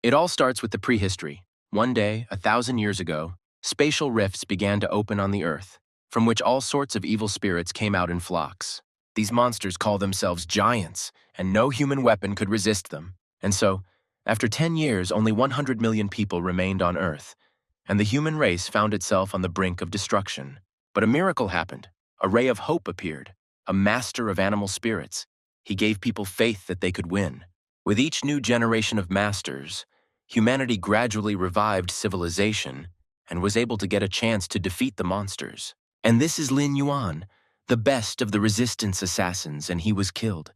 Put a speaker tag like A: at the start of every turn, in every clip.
A: It all starts with the prehistory. One day, 1,000 years ago, spatial rifts began to open on the Earth, from which all sorts of evil spirits came out in flocks. These monsters call themselves giants, and no human weapon could resist them. And so, after 10 years, only 100 million people remained on Earth, and the human race found itself on the brink of destruction. But a miracle happened. A ray of hope appeared, a master of animal spirits. He gave people faith that they could win. With each new generation of masters, humanity gradually revived civilization and was able to get a chance to defeat the monsters. And this is Lin Yuan, the best of the resistance assassins, and he was killed.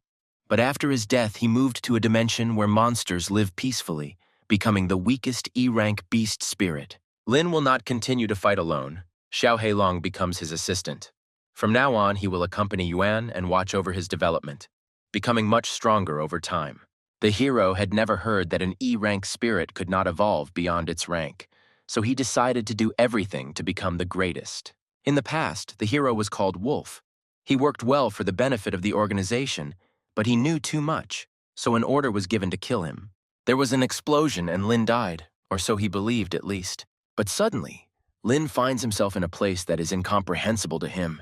A: But after his death, he moved to a dimension where monsters live peacefully, becoming the weakest E-rank beast spirit. Lin will not continue to fight alone. Xiaoheilong becomes his assistant. From now on, he will accompany Yuan and watch over his development, becoming much stronger over time. The hero had never heard that an E-rank spirit could not evolve beyond its rank, so he decided to do everything to become the greatest. In the past, the hero was called Wolf. He worked well for the benefit of the organization, but he knew too much, so an order was given to kill him. There was an explosion and Lin died, or so he believed at least. But suddenly, Lin finds himself in a place that is incomprehensible to him,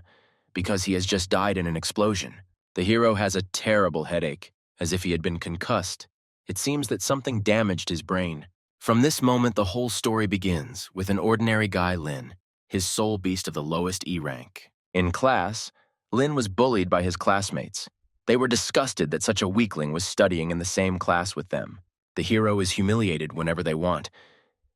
A: because he has just died in an explosion. The hero has a terrible headache, as if he had been concussed. It seems that something damaged his brain. From this moment, the whole story begins with an ordinary guy, Lin, his soul beast of the lowest E-rank. In class, Lin was bullied by his classmates. They were disgusted that such a weakling was studying in the same class with them. The hero is humiliated whenever they want.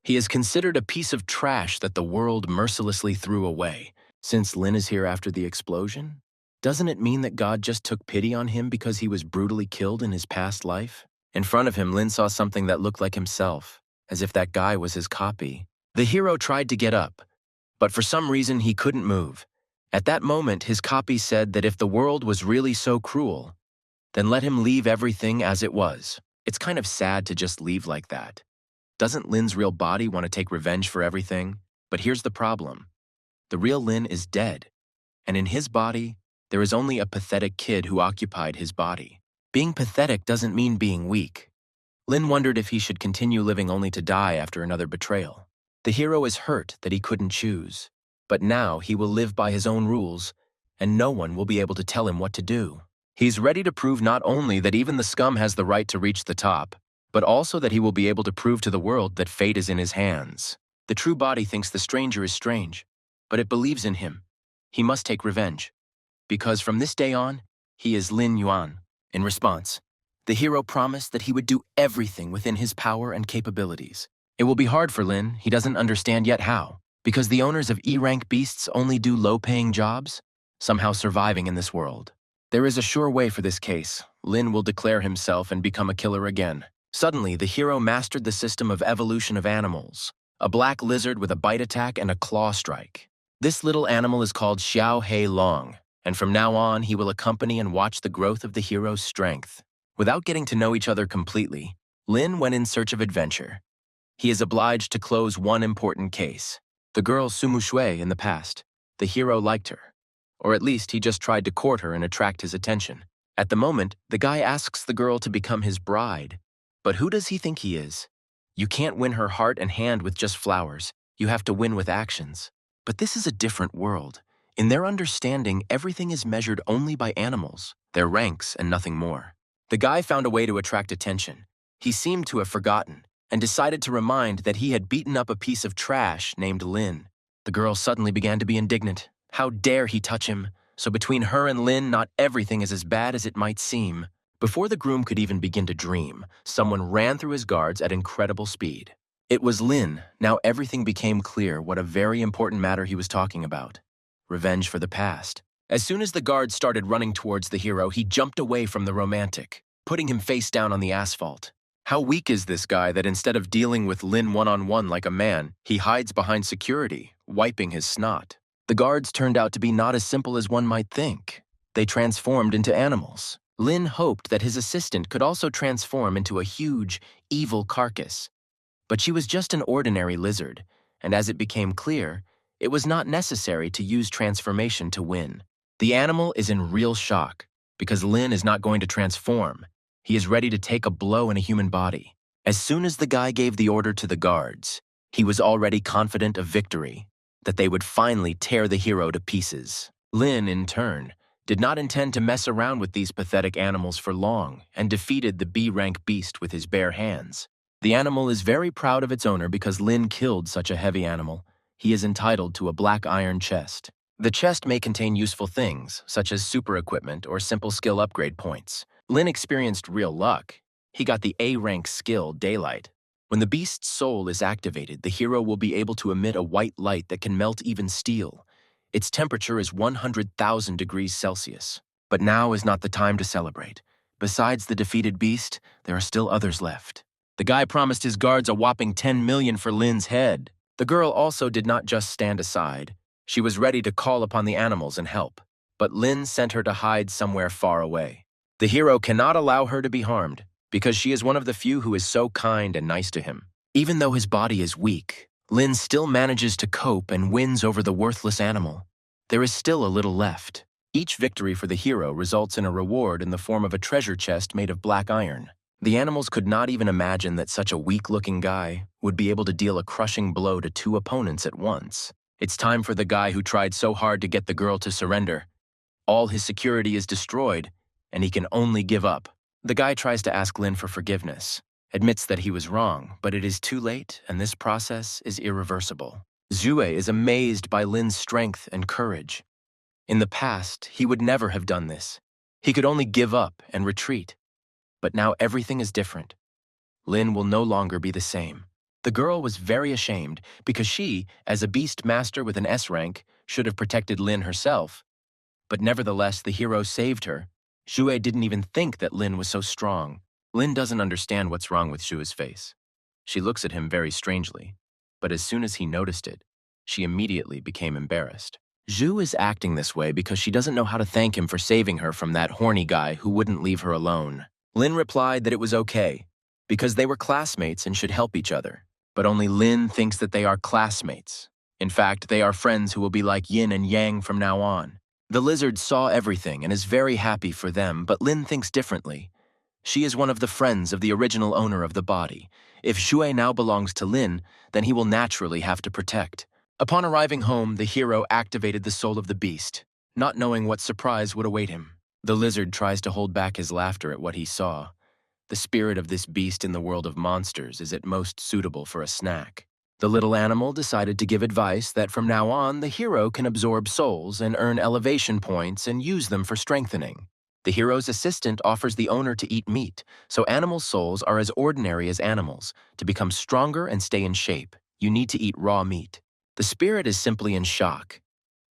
A: He is considered a piece of trash that the world mercilessly threw away. Since Lin is here after the explosion, doesn't it mean that God just took pity on him because he was brutally killed in his past life? In front of him, Lin saw something that looked like himself, as if that guy was his copy. The hero tried to get up, but for some reason he couldn't move. At that moment, his copy said that if the world was really so cruel, then let him leave everything as it was. It's kind of sad to just leave like that. Doesn't Lin's real body want to take revenge for everything? But here's the problem. The real Lin is dead, and in his body, there is only a pathetic kid who occupied his body. Being pathetic doesn't mean being weak. Lin wondered if he should continue living only to die after another betrayal. The hero is hurt that he couldn't choose, but now he will live by his own rules, and no one will be able to tell him what to do. He's ready to prove not only that even the scum has the right to reach the top, but also that he will be able to prove to the world that fate is in his hands. The true body thinks the stranger is strange, but it believes in him. He must take revenge, because from this day on, he is Lin Yuan. In response, the hero promised that he would do everything within his power and capabilities. It will be hard for Lin, he doesn't understand yet how, because the owners of E-rank beasts only do low-paying jobs, somehow surviving in this world. There is a sure way for this case. Lin will declare himself and become a killer again. Suddenly, the hero mastered the system of evolution of animals, a black lizard with a bite attack and a claw strike. This little animal is called Xiaoheilong, and from now on, he will accompany and watch the growth of the hero's strength. Without getting to know each other completely, Lin went in search of adventure. He is obliged to close one important case. The girl Sumu Shui in the past. The hero liked her. Or at least he just tried to court her and attract his attention. At the moment, the guy asks the girl to become his bride. But who does he think he is? You can't win her heart and hand with just flowers. You have to win with actions. But this is a different world. In their understanding, everything is measured only by animals, their ranks, and nothing more. The guy found a way to attract attention. He seemed to have forgotten, and decided to remind that he had beaten up a piece of trash named Lin. The girl suddenly began to be indignant. How dare he touch him? So between her and Lin, not everything is as bad as it might seem. Before the groom could even begin to dream, someone ran through his guards at incredible speed. It was Lin. Now everything became clear what a very important matter he was talking about. Revenge for the past. As soon as the guards started running towards the hero, he jumped away from the romantic, putting him face down on the asphalt. How weak is this guy that instead of dealing with Lin one-on-one like a man, he hides behind security, wiping his snot. The guards turned out to be not as simple as one might think. They transformed into animals. Lin hoped that his assistant could also transform into a huge, evil carcass. But she was just an ordinary lizard, and as it became clear, it was not necessary to use transformation to win. The animal is in real shock, because Lin is not going to transform. He is ready to take a blow in a human body. As soon as the guy gave the order to the guards, he was already confident of victory, that they would finally tear the hero to pieces. Lin, in turn, did not intend to mess around with these pathetic animals for long and defeated the B-rank beast with his bare hands. The animal is very proud of its owner because Lin killed such a heavy animal. He is entitled to a black iron chest. The chest may contain useful things, such as super equipment or simple skill upgrade points. Lin experienced real luck. He got the A-rank skill, Daylight. When the beast's soul is activated, the hero will be able to emit a white light that can melt even steel. Its temperature is 100,000 degrees Celsius. But now is not the time to celebrate. Besides the defeated beast, there are still others left. The guy promised his guards a whopping 10 million for Lin's head. The girl also did not just stand aside. She was ready to call upon the animals and help. But Lin sent her to hide somewhere far away. The hero cannot allow her to be harmed, because she is one of the few who is so kind and nice to him. Even though his body is weak, Lin still manages to cope and wins over the worthless animal. There is still a little left. Each victory for the hero results in a reward in the form of a treasure chest made of black iron. The animals could not even imagine that such a weak-looking guy would be able to deal a crushing blow to two opponents at once. It's time for the guy who tried so hard to get the girl to surrender. All his security is destroyed, and he can only give up. The guy tries to ask Lin for forgiveness, admits that he was wrong, but it is too late, and this process is irreversible. Zue is amazed by Lin's strength and courage. In the past, he would never have done this. He could only give up and retreat. But now everything is different. Lin will no longer be the same. The girl was very ashamed because she, as a beast master with an S rank, should have protected Lin herself. But nevertheless, the hero saved her. Zue didn't even think that Lin was so strong. Lin doesn't understand what's wrong with Zue's face. She looks at him very strangely, but as soon as he noticed it, she immediately became embarrassed. Zhu is acting this way because she doesn't know how to thank him for saving her from that horny guy who wouldn't leave her alone. Lin replied that it was okay, because they were classmates and should help each other. But only Lin thinks that they are classmates. In fact, they are friends who will be like yin and yang from now on. The lizard saw everything and is very happy for them, but Lin thinks differently. She is one of the friends of the original owner of the body. If Zue now belongs to Lin, then he will naturally have to protect. Upon arriving home, the hero activated the soul of the beast, not knowing what surprise would await him. The lizard tries to hold back his laughter at what he saw. The spirit of this beast in the world of monsters is at most suitable for a snack. The little animal decided to give advice that from now on, the hero can absorb souls and earn elevation points and use them for strengthening. The hero's assistant offers the owner to eat meat, so animal souls are as ordinary as animals. To become stronger and stay in shape, you need to eat raw meat. The spirit is simply in shock.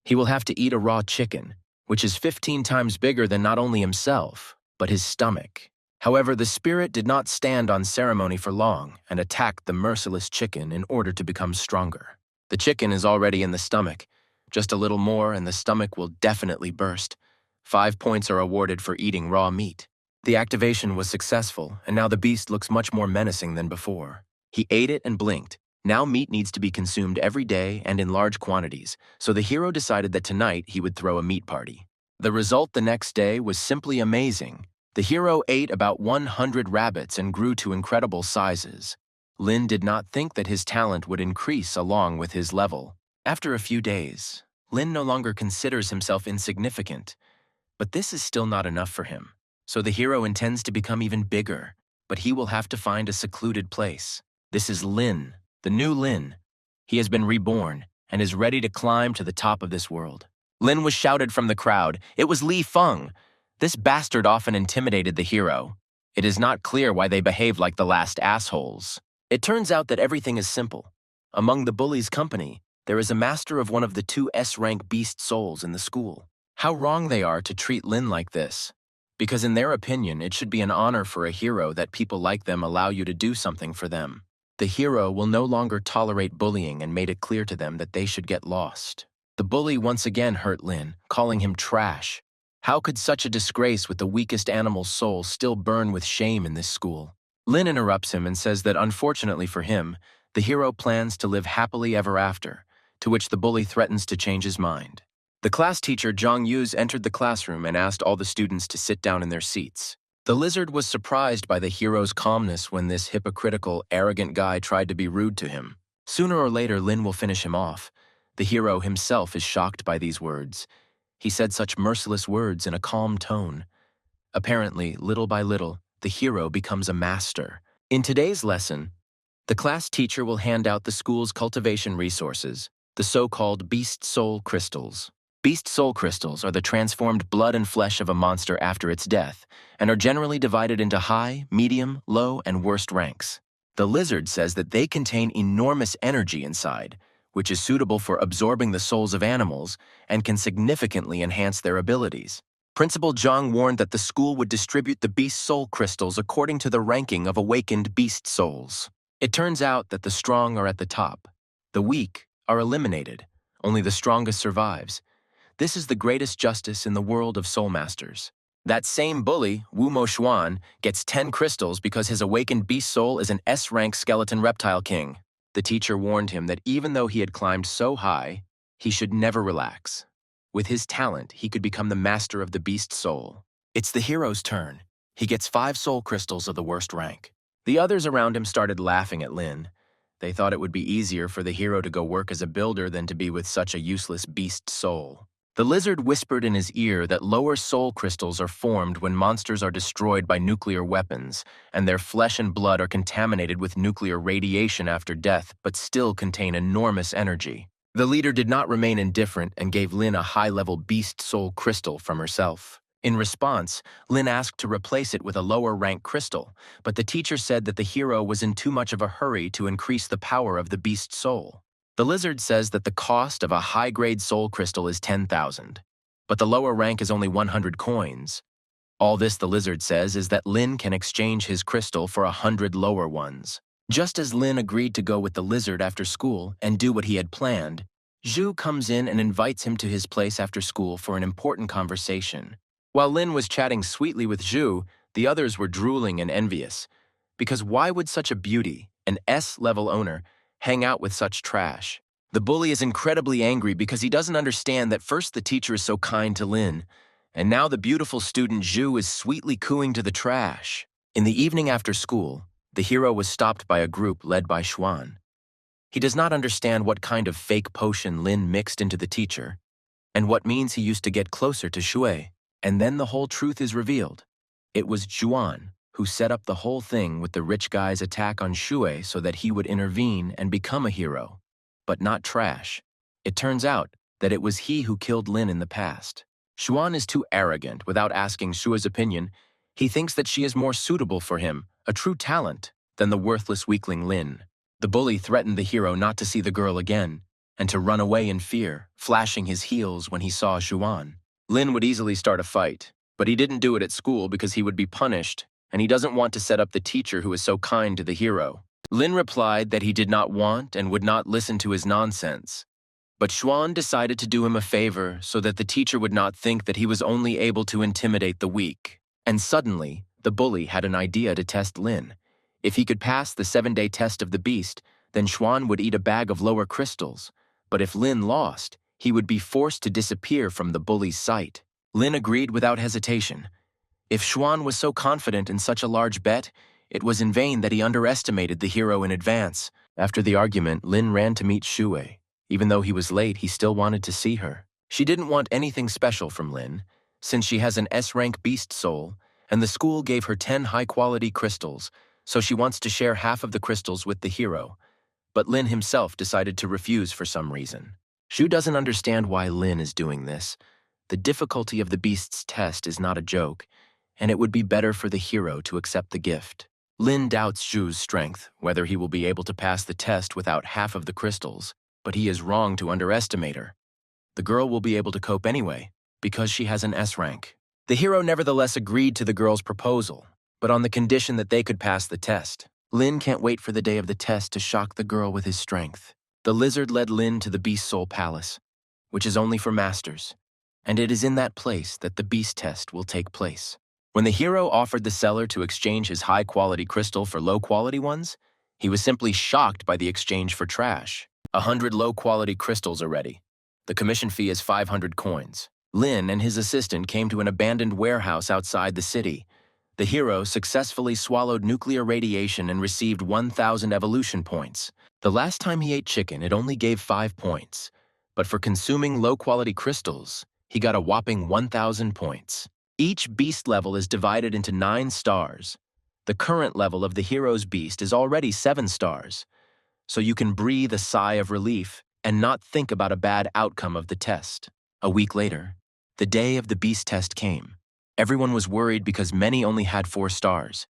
A: He will have to eat a raw chicken, which is 15 times bigger than not only himself, but his stomach. However, the spirit did not stand on ceremony for long and attacked the merciless chicken in order to become stronger. The chicken is already in the stomach. Just a little more and the stomach will definitely burst. 5 points are awarded for eating raw meat. The activation was successful, and now the beast looks much more menacing than before. He ate it and blinked. Now meat needs to be consumed every day and in large quantities, so the hero decided that tonight he would throw a meat party. The result the next day was simply amazing. The hero ate about 100 rabbits and grew to incredible sizes. Lin did not think that his talent would increase along with his level. After a few days, Lin no longer considers himself insignificant. But this is still not enough for him. So the hero intends to become even bigger, but he will have to find a secluded place. This is Lin, the new Lin. He has been reborn and is ready to climb to the top of this world. Lin was shouted from the crowd. It was Li Feng. This bastard often intimidated the hero. It is not clear why they behave like the last assholes. It turns out that everything is simple. Among the bullies' company, there is a master of one of the 2 S-rank beast souls in the school. How wrong they are to treat Lin like this. Because in their opinion, it should be an honor for a hero that people like them allow you to do something for them. The hero will no longer tolerate bullying and made it clear to them that they should get lost. The bully once again hurt Lin, calling him trash. How could such a disgrace with the weakest animal's soul still burn with shame in this school? Lin interrupts him and says that unfortunately for him, the hero plans to live happily ever after, to which the bully threatens to change his mind. The class teacher Zhang Yuz entered the classroom and asked all the students to sit down in their seats. The lizard was surprised by the hero's calmness when this hypocritical, arrogant guy tried to be rude to him. Sooner or later, Lin will finish him off. The hero himself is shocked by these words. He said such merciless words in a calm tone. Apparently, little by little, the hero becomes a master. In today's lesson, the class teacher will hand out the school's cultivation resources, the so-called beast soul crystals. Beast soul crystals are the transformed blood and flesh of a monster after its death, and are generally divided into high, medium, low, and worst ranks. The lizard says that they contain enormous energy inside, which is suitable for absorbing the souls of animals and can significantly enhance their abilities. Principal Zhang warned that the school would distribute the beast soul crystals according to the ranking of awakened beast souls. It turns out that the strong are at the top. The weak are eliminated. Only the strongest survives. This is the greatest justice in the world of soul masters. That same bully, Wu Mo Xuan, gets 10 crystals because his awakened beast soul is an S-rank skeleton reptile king. The teacher warned him that even though he had climbed so high, he should never relax. With his talent, he could become the master of the beast soul. It's the hero's turn. He gets 5 soul crystals of the worst rank. The others around him started laughing at Lin. They thought it would be easier for the hero to go work as a builder than to be with such a useless beast soul. The lizard whispered in his ear that lower soul crystals are formed when monsters are destroyed by nuclear weapons, and their flesh and blood are contaminated with nuclear radiation after death, but still contain enormous energy. The leader did not remain indifferent and gave Lin a high-level beast soul crystal from herself. In response, Lin asked to replace it with a lower-rank crystal, but the teacher said that the hero was in too much of a hurry to increase the power of the beast soul. The lizard says that the cost of a high-grade soul crystal is 10,000, but the lower rank is only 100 coins. All this, the lizard says, is that Lin can exchange his crystal for 100 lower ones. Just as Lin agreed to go with the lizard after school and do what he had planned, Zhu comes in and invites him to his place after school for an important conversation. While Lin was chatting sweetly with Zhu, the others were drooling and envious. Because why would such a beauty, an S-level owner, hang out with such trash? The bully is incredibly angry because he doesn't understand that first the teacher is so kind to Lin, and now the beautiful student Zhu is sweetly cooing to the trash. In the evening after school, the hero was stopped by a group led by Xuan. He does not understand what kind of fake potion Lin mixed into the teacher, and what means he used to get closer to Shui. And then the whole truth is revealed. It was Xuan who set up the whole thing with the rich guy's attack on Shui so that he would intervene and become a hero, but not trash. It turns out that it was he who killed Lin in the past. Xuan is too arrogant without asking Shui's opinion. He thinks that she is more suitable for him, a true talent, than the worthless weakling Lin. The bully threatened the hero not to see the girl again, and to run away in fear, flashing his heels when he saw Xuan. Lin would easily start a fight, but he didn't do it at school because he would be punished, and he doesn't want to set up the teacher who is so kind to the hero. Lin replied that he did not want and would not listen to his nonsense. But Xuan decided to do him a favor so that the teacher would not think that he was only able to intimidate the weak. And suddenly, the bully had an idea to test Lin. If he could pass the 7-day test of the beast, then Xuan would eat a bag of lower crystals. But if Lin lost, he would be forced to disappear from the bully's sight. Lin agreed without hesitation. If Xuan was so confident in such a large bet, it was in vain that he underestimated the hero in advance. After the argument, Lin ran to meet Shui. Even though he was late, he still wanted to see her. She didn't want anything special from Lin, since she has an S-rank beast soul, and the school gave her 10 high-quality crystals, so she wants to share half of the crystals with the hero. But Lin himself decided to refuse for some reason. Shu doesn't understand why Lin is doing this. The difficulty of the beast's test is not a joke, and it would be better for the hero to accept the gift. Lin doubts Shu's strength, whether he will be able to pass the test without half of the crystals, but he is wrong to underestimate her. The girl will be able to cope anyway, because she has an S rank. The hero nevertheless agreed to the girl's proposal, but on the condition that they could pass the test. Lin can't wait for the day of the test to shock the girl with his strength. The lizard led Lin to the Beast Soul Palace, which is only for masters, and it is in that place that the beast test will take place. When the hero offered the seller to exchange his high-quality crystal for low-quality ones, he was simply shocked by the exchange for trash. 100 low-quality crystals are ready. The commission fee is 500 coins. Lin and his assistant came to an abandoned warehouse outside the city. The hero successfully swallowed nuclear radiation and received 1,000 evolution points. The last time he ate chicken, it only gave 5 points. But for consuming low-quality crystals, he got a whopping 1,000 points. Each beast level is divided into 9 stars. The current level of the hero's beast is already 7 stars, so you can breathe a sigh of relief and not think about a bad outcome of the test. A week later, the day of the beast test came. Everyone was worried because many only had 4 stars.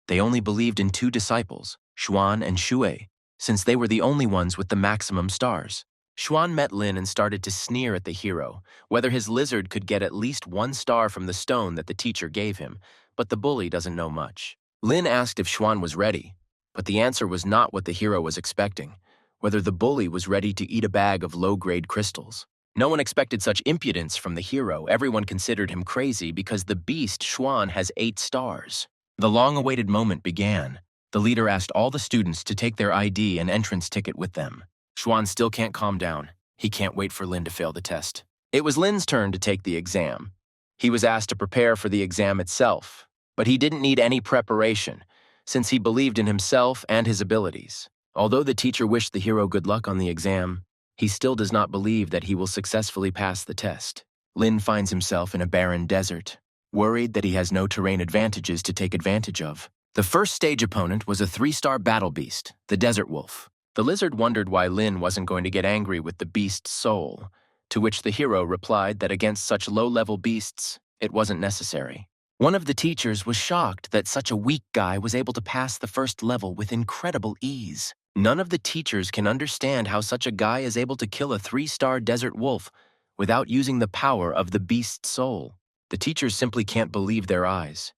A: They only believed in 2 disciples, Xuan and Shui, since they were the only ones with the maximum stars. Xuan met Lin and started to sneer at the hero, whether his lizard could get at least 1 star from the stone that the teacher gave him, but the bully doesn't know much. Lin asked if Xuan was ready, but the answer was not what the hero was expecting, whether the bully was ready to eat a bag of low-grade crystals. No one expected such impudence from the hero. Everyone considered him crazy because the beast, Xuan, has 8 stars. The long-awaited moment began. The leader asked all the students to take their ID and entrance ticket with them. Xuan still can't calm down. He can't wait for Lin to fail the test. It was Lin's turn to take the exam. He was asked to prepare for the exam itself, but he didn't need any preparation, since he believed in himself and his abilities. Although the teacher wished the hero good luck on the exam, he still does not believe that he will successfully pass the test. Lin finds himself in a barren desert, worried that he has no terrain advantages to take advantage of. The first stage opponent was a 3-star battle beast, the desert wolf. The lizard wondered why Lin wasn't going to get angry with the beast's soul, to which the hero replied that against such low-level beasts, it wasn't necessary. One of the teachers was shocked that such a weak guy was able to pass the first level with incredible ease. None of the teachers can understand how such a guy is able to kill a 3-star desert wolf without using the power of the beast's soul. The teachers simply can't believe their eyes.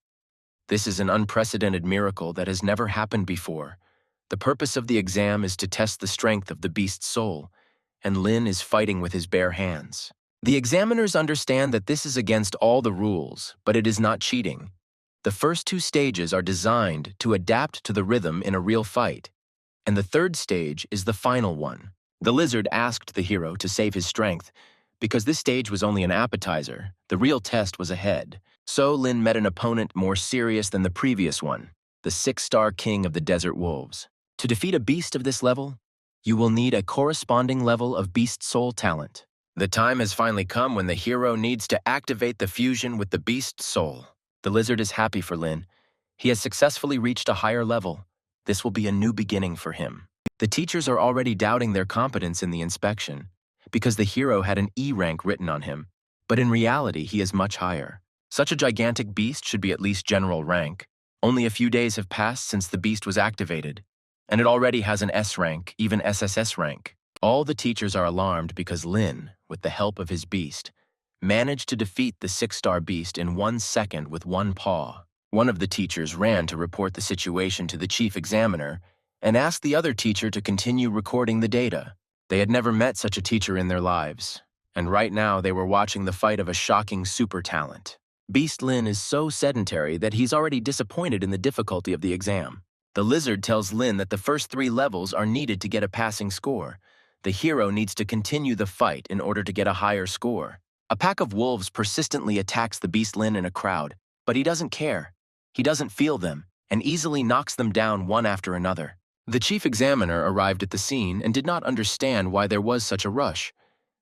A: This is an unprecedented miracle that has never happened before. The purpose of the exam is to test the strength of the beast's soul, and Lin is fighting with his bare hands. The examiners understand that this is against all the rules, but it is not cheating. The first 2 stages are designed to adapt to the rhythm in a real fight, and the 3rd stage is the final one. The lizard asked the hero to save his strength, because this stage was only an appetizer. The real test was ahead. So Lin met an opponent more serious than the previous one, the 6-star king of the desert wolves. To defeat a beast of this level, you will need a corresponding level of beast soul talent. The time has finally come when the hero needs to activate the fusion with the beast's soul. The lizard is happy for Lin. He has successfully reached a higher level. This will be a new beginning for him. The teachers are already doubting their competence in the inspection, because the hero had an E rank written on him, but in reality he is much higher. Such a gigantic beast should be at least general rank. Only a few days have passed since the beast was activated, and it already has an S rank, even SSS rank. All the teachers are alarmed because Lin, with the help of his beast, managed to defeat the 6-star beast in 1 second with 1 paw. One of the teachers ran to report the situation to the chief examiner and asked the other teacher to continue recording the data. They had never met such a teacher in their lives, and right now they were watching the fight of a shocking super talent. Beast Lin is so sedentary that he's already disappointed in the difficulty of the exam. The lizard tells Lin that the first 3 levels are needed to get a passing score. The hero needs to continue the fight in order to get a higher score. A pack of wolves persistently attacks the beast Lin in a crowd, but he doesn't care. He doesn't feel them, and easily knocks them down one after another. The chief examiner arrived at the scene and did not understand why there was such a rush,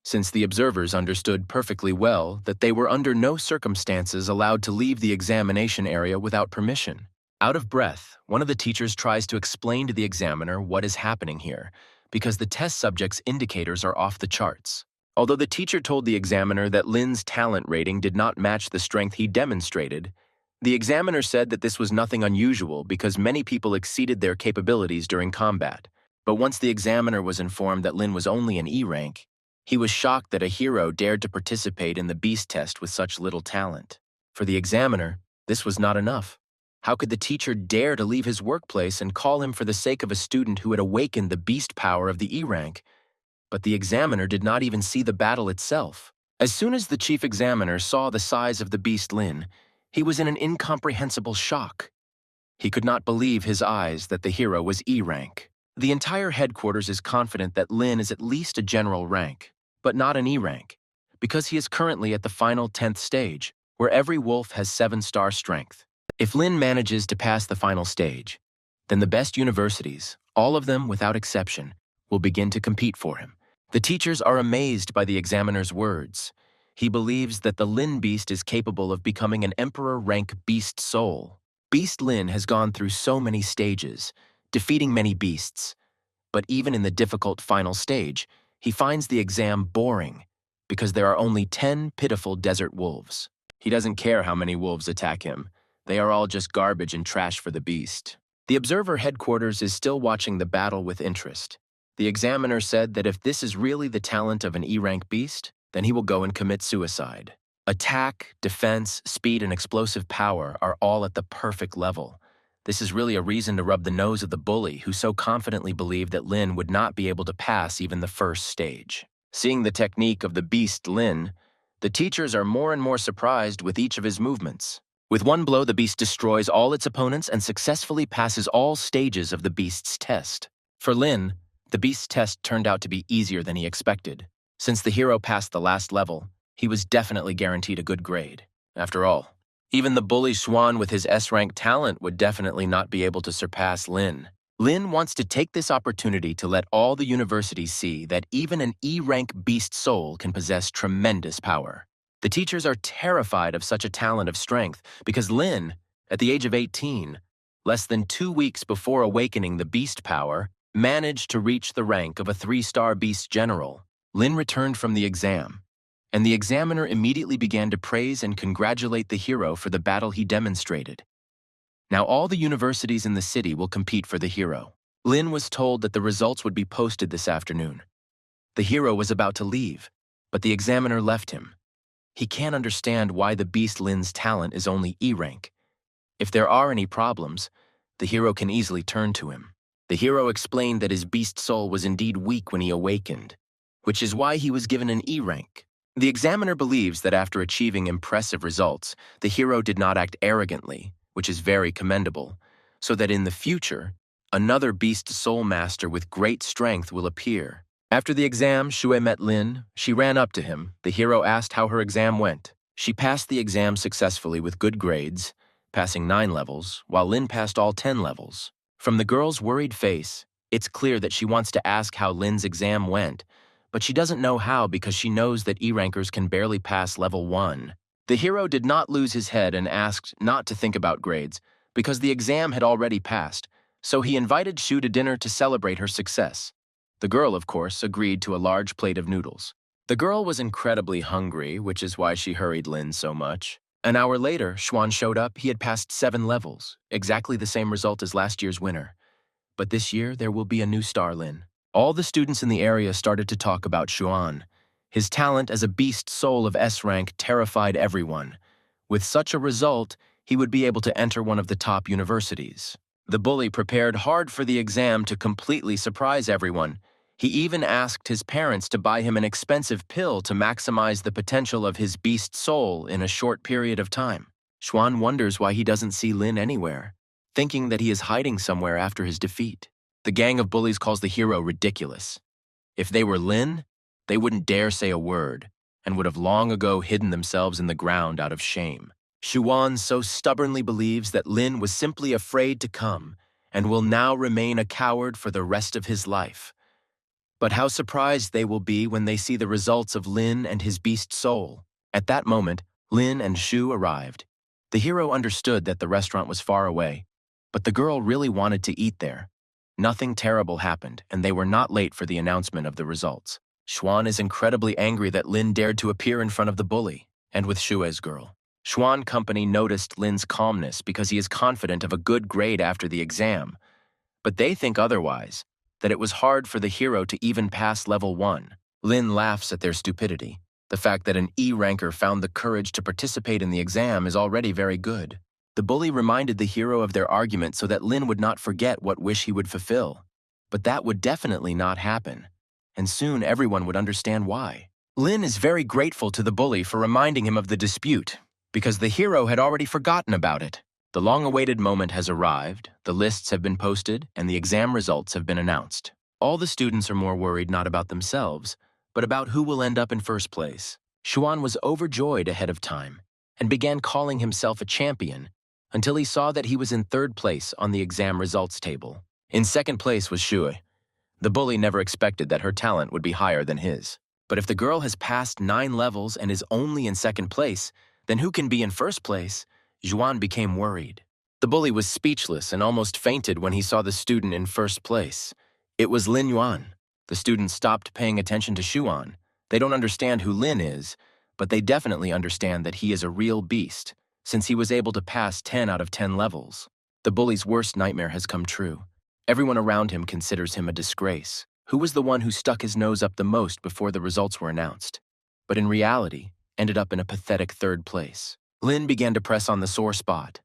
A: since the observers understood perfectly well that they were under no circumstances allowed to leave the examination area without permission. Out of breath, one of the teachers tries to explain to the examiner what is happening here, because the test subject's indicators are off the charts. Although the teacher told the examiner that Lin's talent rating did not match the strength he demonstrated, the examiner said that this was nothing unusual because many people exceeded their capabilities during combat. But once the examiner was informed that Lin was only an E rank, he was shocked that a hero dared to participate in the beast test with such little talent. For the examiner, this was not enough. How could the teacher dare to leave his workplace and call him for the sake of a student who had awakened the beast power of the E rank? But the examiner did not even see the battle itself. As soon as the chief examiner saw the size of the beast Lin, he was in an incomprehensible shock. He could not believe his eyes that the hero was E rank. The entire headquarters is confident that Lin is at least a general rank, but not an E rank, because he is currently at the final 10th stage, where every wolf has 7-star strength. If Lin manages to pass the final stage, then the best universities, all of them without exception, will begin to compete for him. The teachers are amazed by the examiner's words. He believes that the Lin beast is capable of becoming an emperor rank beast soul. Beast Lin has gone through so many stages, defeating many beasts. But even in the difficult final stage, he finds the exam boring because there are only 10 pitiful desert wolves. He doesn't care how many wolves attack him. They are all just garbage and trash for the beast. The observer headquarters is still watching the battle with interest. The examiner said that if this is really the talent of an E-rank beast, then he will go and commit suicide. Attack, defense, speed, and explosive power are all at the perfect level. This is really a reason to rub the nose of the bully who so confidently believed that Lin would not be able to pass even the first stage. Seeing the technique of the beast Lin, the teachers are more and more surprised with each of his movements. With one blow, the beast destroys all its opponents and successfully passes all stages of the beast's test. For Lin, the beast's test turned out to be easier than he expected. Since the hero passed the last level, he was definitely guaranteed a good grade. After all, even the bully Swan with his S-rank talent would definitely not be able to surpass Lin. Lin wants to take this opportunity to let all the universities see that even an E-rank beast soul can possess tremendous power. The teachers are terrified of such a talent of strength because Lin, at the age of 18, less than 2 weeks before awakening the beast power, managed to reach the rank of a 3-star beast general. Lin returned from the exam, and the examiner immediately began to praise and congratulate the hero for the battle he demonstrated. Now all the universities in the city will compete for the hero. Lin was told that the results would be posted this afternoon. The hero was about to leave, but the examiner left him. He can't understand why the beast Lin's talent is only E-rank. If there are any problems, the hero can easily turn to him. The hero explained that his beast soul was indeed weak when he awakened, which is why he was given an E-rank. The examiner believes that after achieving impressive results, the hero did not act arrogantly, which is very commendable, so that in the future, another beast soul master with great strength will appear. After the exam, Shue met Lin. She ran up to him. The hero asked how her exam went. She passed the exam successfully with good grades, passing 9 levels, while Lin passed all 10 levels. From the girl's worried face, it's clear that she wants to ask how Lin's exam went, but she doesn't know how because she knows that E-rankers can barely pass level 1. The hero did not lose his head and asked not to think about grades because the exam had already passed, so he invited Shu to dinner to celebrate her success. The girl, of course, agreed to a large plate of noodles. The girl was incredibly hungry, which is why she hurried Lin so much. An hour later, Xuan showed up. He had passed 7 levels, exactly the same result as last year's winner. But this year, there will be a new star Lin. All the students in the area started to talk about Xuan. His talent as a beast soul of S-rank terrified everyone. With such a result, he would be able to enter one of the top universities. The bully prepared hard for the exam to completely surprise everyone. He even asked his parents to buy him an expensive pill to maximize the potential of his beast soul in a short period of time. Xuan wonders why he doesn't see Lin anywhere, thinking that he is hiding somewhere after his defeat. The gang of bullies calls the hero ridiculous. If they were Lin, they wouldn't dare say a word and would have long ago hidden themselves in the ground out of shame. Xuan so stubbornly believes that Lin was simply afraid to come and will now remain a coward for the rest of his life. But how surprised they will be when they see the results of Lin and his beast soul. At that moment, Lin and Shu arrived. The hero understood that the restaurant was far away, but the girl really wanted to eat there. Nothing terrible happened, and they were not late for the announcement of the results. Xuan is incredibly angry that Lin dared to appear in front of the bully, and with Shue's girl. Xuan Company noticed Lin's calmness because he is confident of a good grade after the exam, but they think otherwise, that it was hard for the hero to even pass level 1. Lin laughs at their stupidity. The fact that an E-ranker found the courage to participate in the exam is already very good. The bully reminded the hero of their argument so that Lin would not forget what wish he would fulfill. But that would definitely not happen, and soon everyone would understand why. Lin is very grateful to the bully for reminding him of the dispute, because the hero had already forgotten about it. The long-awaited moment has arrived, the lists have been posted, and the exam results have been announced. All the students are more worried not about themselves, but about who will end up in first place. Xuan was overjoyed ahead of time, and began calling himself a champion, until he saw that he was in third place on the exam results table. In second place was Shui. The bully never expected that her talent would be higher than his. But if the girl has passed 9 levels and is only in second place, then who can be in first place? Juan became worried. The bully was speechless and almost fainted when he saw the student in first place. It was Lin Yuan. The student stopped paying attention to Xuan. They don't understand who Lin is, but they definitely understand that he is a real beast, since he was able to pass 10 out of 10 levels. The bully's worst nightmare has come true. Everyone around him considers him a disgrace. Who was the one who stuck his nose up the most before the results were announced, but in reality ended up in a pathetic third place? Lin began to press on the sore spot.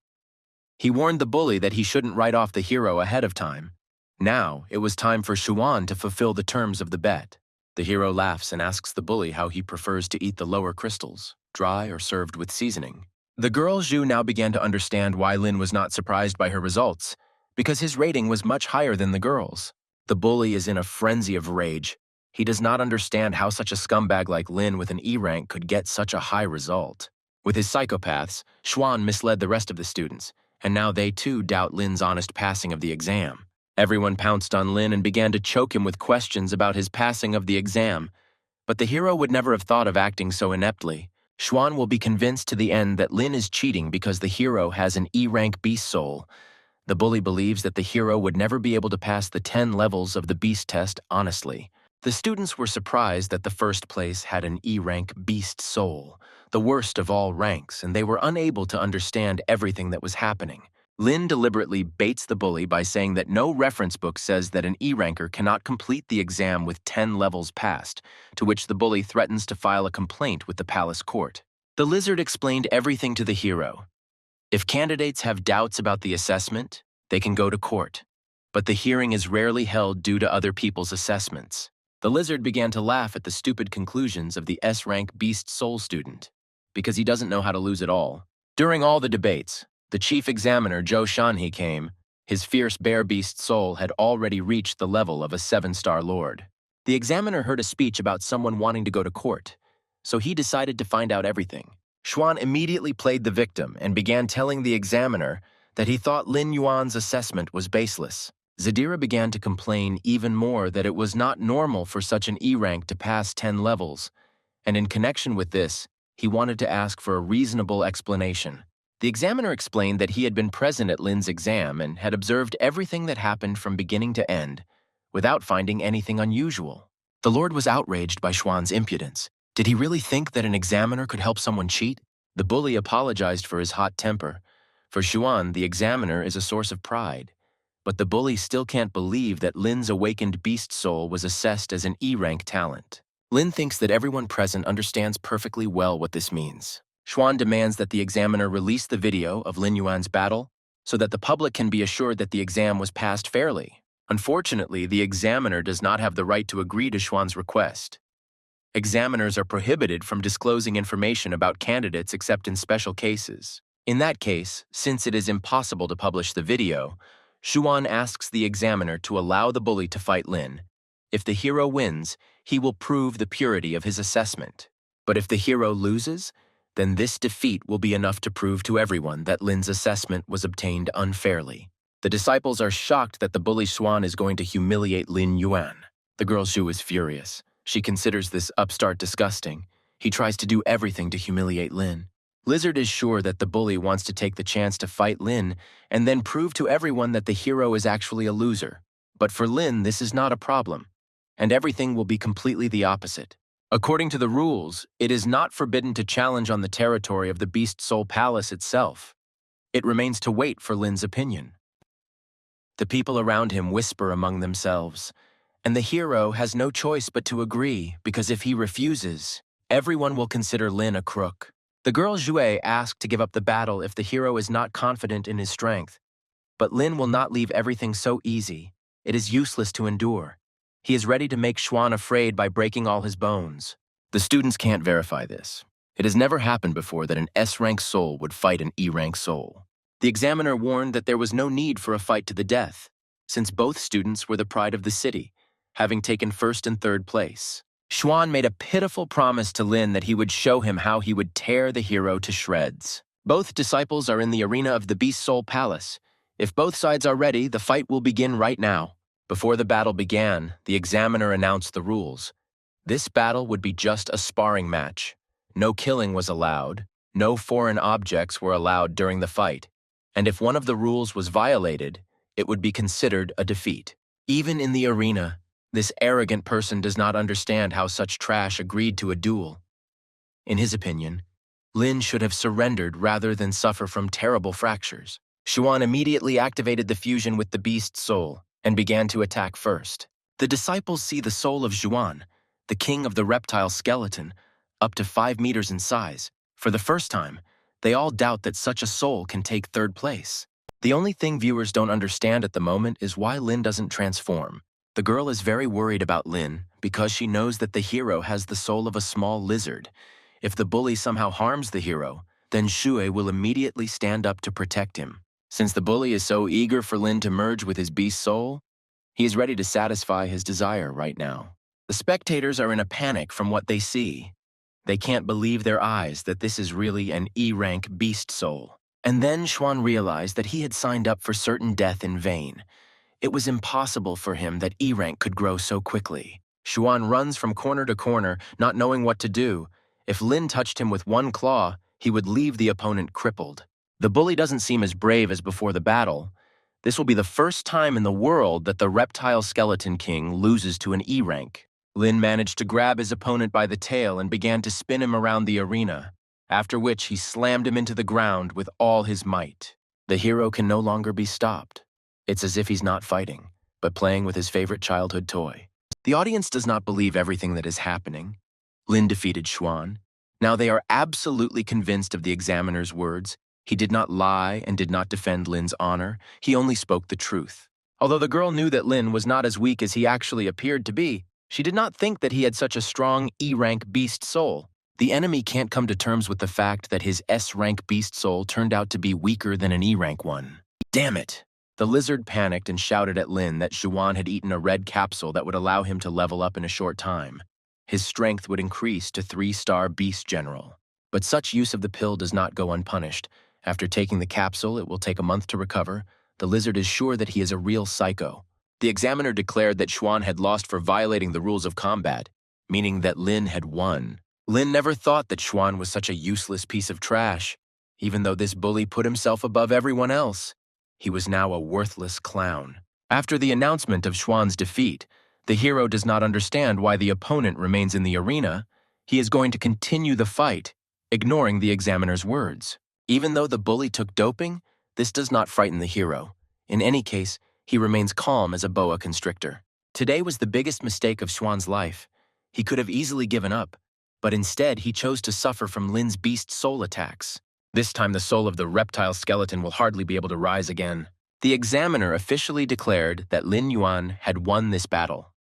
A: He warned the bully that he shouldn't write off the hero ahead of time. Now, it was time for Xuan to fulfill the terms of the bet. The hero laughs and asks the bully how he prefers to eat the lower crystals, dry or served with seasoning. The girl Zhu now began to understand why Lin was not surprised by her results, because his rating was much higher than the girl's. The bully is in a frenzy of rage. He does not understand how such a scumbag like Lin with an E rank could get such a high result. With his psychopaths, Xuan misled the rest of the students, and now they too doubt Lin's honest passing of the exam. Everyone pounced on Lin and began to choke him with questions about his passing of the exam. But the hero would never have thought of acting so ineptly. Xuan will be convinced to the end that Lin is cheating because the hero has an E-rank beast soul. The bully believes that the hero would never be able to pass the 10 levels of the beast test honestly. The students were surprised that the first place had an E-rank beast soul, the worst of all ranks, and they were unable to understand everything that was happening. Lin deliberately baits the bully by saying that no reference book says that an E-ranker cannot complete the exam with 10 levels passed, to which the bully threatens to file a complaint with the palace court. The lizard explained everything to the hero. If candidates have doubts about the assessment, they can go to court, but the hearing is rarely held due to other people's assessments. The lizard began to laugh at the stupid conclusions of the S-rank beast soul student, because he doesn't know how to lose at all. During all the debates, the chief examiner Zhou Shanhe came. His fierce bear beast soul had already reached the level of a 7-star lord. The examiner heard a speech about someone wanting to go to court, so he decided to find out everything. Xuan immediately played the victim and began telling the examiner that he thought Lin Yuan's assessment was baseless. Zadira began to complain even more that it was not normal for such an E-rank to pass 10 levels, and in connection with this, he wanted to ask for a reasonable explanation. The examiner explained that he had been present at Lin's exam and had observed everything that happened from beginning to end, without finding anything unusual. The Lord was outraged by Xuan's impudence. Did he really think that an examiner could help someone cheat? The bully apologized for his hot temper. For Xuan, the examiner is a source of pride. But the bully still can't believe that Lin's awakened beast soul was assessed as an E-rank talent. Lin thinks that everyone present understands perfectly well what this means. Xuan demands that the examiner release the video of Lin Yuan's battle so that the public can be assured that the exam was passed fairly. Unfortunately, the examiner does not have the right to agree to Xuan's request. Examiners are prohibited from disclosing information about candidates except in special cases. In that case, since it is impossible to publish the video, Xuan asks the examiner to allow the bully to fight Lin. If the hero wins, he will prove the purity of his assessment. But if the hero loses, then this defeat will be enough to prove to everyone that Lin's assessment was obtained unfairly. The disciples are shocked that the bully Xuan is going to humiliate Lin Yuan. The girl Zhu is furious. She considers this upstart disgusting. He tries to do everything to humiliate Lin. Lizard is sure that the bully wants to take the chance to fight Lin and then prove to everyone that the hero is actually a loser. But for Lin, this is not a problem, and everything will be completely the opposite. According to the rules, it is not forbidden to challenge on the territory of the Beast Soul Palace itself. It remains to wait for Lin's opinion. The people around him whisper among themselves, and the hero has no choice but to agree, because if he refuses, everyone will consider Lin a crook. The girl Zhui asked to give up the battle if the hero is not confident in his strength. But Lin will not leave everything so easy. It is useless to endure. He is ready to make Xuan afraid by breaking all his bones. The students can't verify this. It has never happened before that an S-rank soul would fight an E-rank soul. The examiner warned that there was no need for a fight to the death, since both students were the pride of the city, having taken first and third place. Xuan made a pitiful promise to Lin that he would show him how he would tear the hero to shreds. Both disciples are in the arena of the Beast Soul Palace. If both sides are ready, the fight will begin right now. Before the battle began, the examiner announced the rules. This battle would be just a sparring match. No killing was allowed, no foreign objects were allowed during the fight, and if one of the rules was violated, it would be considered a defeat. Even in the arena, this arrogant person does not understand how such trash agreed to a duel. In his opinion, Lin should have surrendered rather than suffer from terrible fractures. Xuan immediately activated the fusion with the beast soul and began to attack first. The disciples see the soul of Xuan, the king of the reptile skeleton, up to 5 meters in size. For the first time, they all doubt that such a soul can take third place. The only thing viewers don't understand at the moment is why Lin doesn't transform. The girl is very worried about Lin because she knows that the hero has the soul of a small lizard. If the bully somehow harms the hero, then Shui will immediately stand up to protect him. Since the bully is so eager for Lin to merge with his beast soul, he is ready to satisfy his desire right now. The spectators are in a panic from what they see. They can't believe their eyes that this is really an E-rank beast soul. And then Xuan realized that he had signed up for certain death in vain. It was impossible for him that E-rank could grow so quickly. Xuan runs from corner to corner, not knowing what to do. If Lin touched him with one claw, he would leave the opponent crippled. The bully doesn't seem as brave as before the battle. This will be the first time in the world that the reptile skeleton king loses to an E-rank. Lin managed to grab his opponent by the tail and began to spin him around the arena, after which he slammed him into the ground with all his might. The hero can no longer be stopped. It's as if he's not fighting, but playing with his favorite childhood toy. The audience does not believe everything that is happening. Lin defeated Xuan. Now they are absolutely convinced of the examiner's words. He did not lie and did not defend Lin's honor. He only spoke the truth. Although the girl knew that Lin was not as weak as he actually appeared to be, she did not think that he had such a strong E-rank beast soul. The enemy can't come to terms with the fact that his S-rank beast soul turned out to be weaker than an E-rank one. Damn it! The lizard panicked and shouted at Lin that Xuan had eaten a red capsule that would allow him to level up in a short time. His strength would increase to 3-star beast general. But such use of the pill does not go unpunished. After taking the capsule, it will take a month to recover. The lizard is sure that he is a real psycho. The examiner declared that Xuan had lost for violating the rules of combat, meaning that Lin had won. Lin never thought that Xuan was such a useless piece of trash. Even though this bully put himself above everyone else, he was now a worthless clown. After the announcement of Xuan's defeat, the hero does not understand why the opponent remains in the arena. He is going to continue the fight, ignoring the examiner's words. Even though the bully took doping, this does not frighten the hero. In any case, he remains calm as a boa constrictor. Today was the biggest mistake of Xuan's life. He could have easily given up, but instead he chose to suffer from Lin's beast soul attacks. This time the soul of the reptile skeleton will hardly be able to rise again. The examiner officially declared that Lin Yuan had won this battle.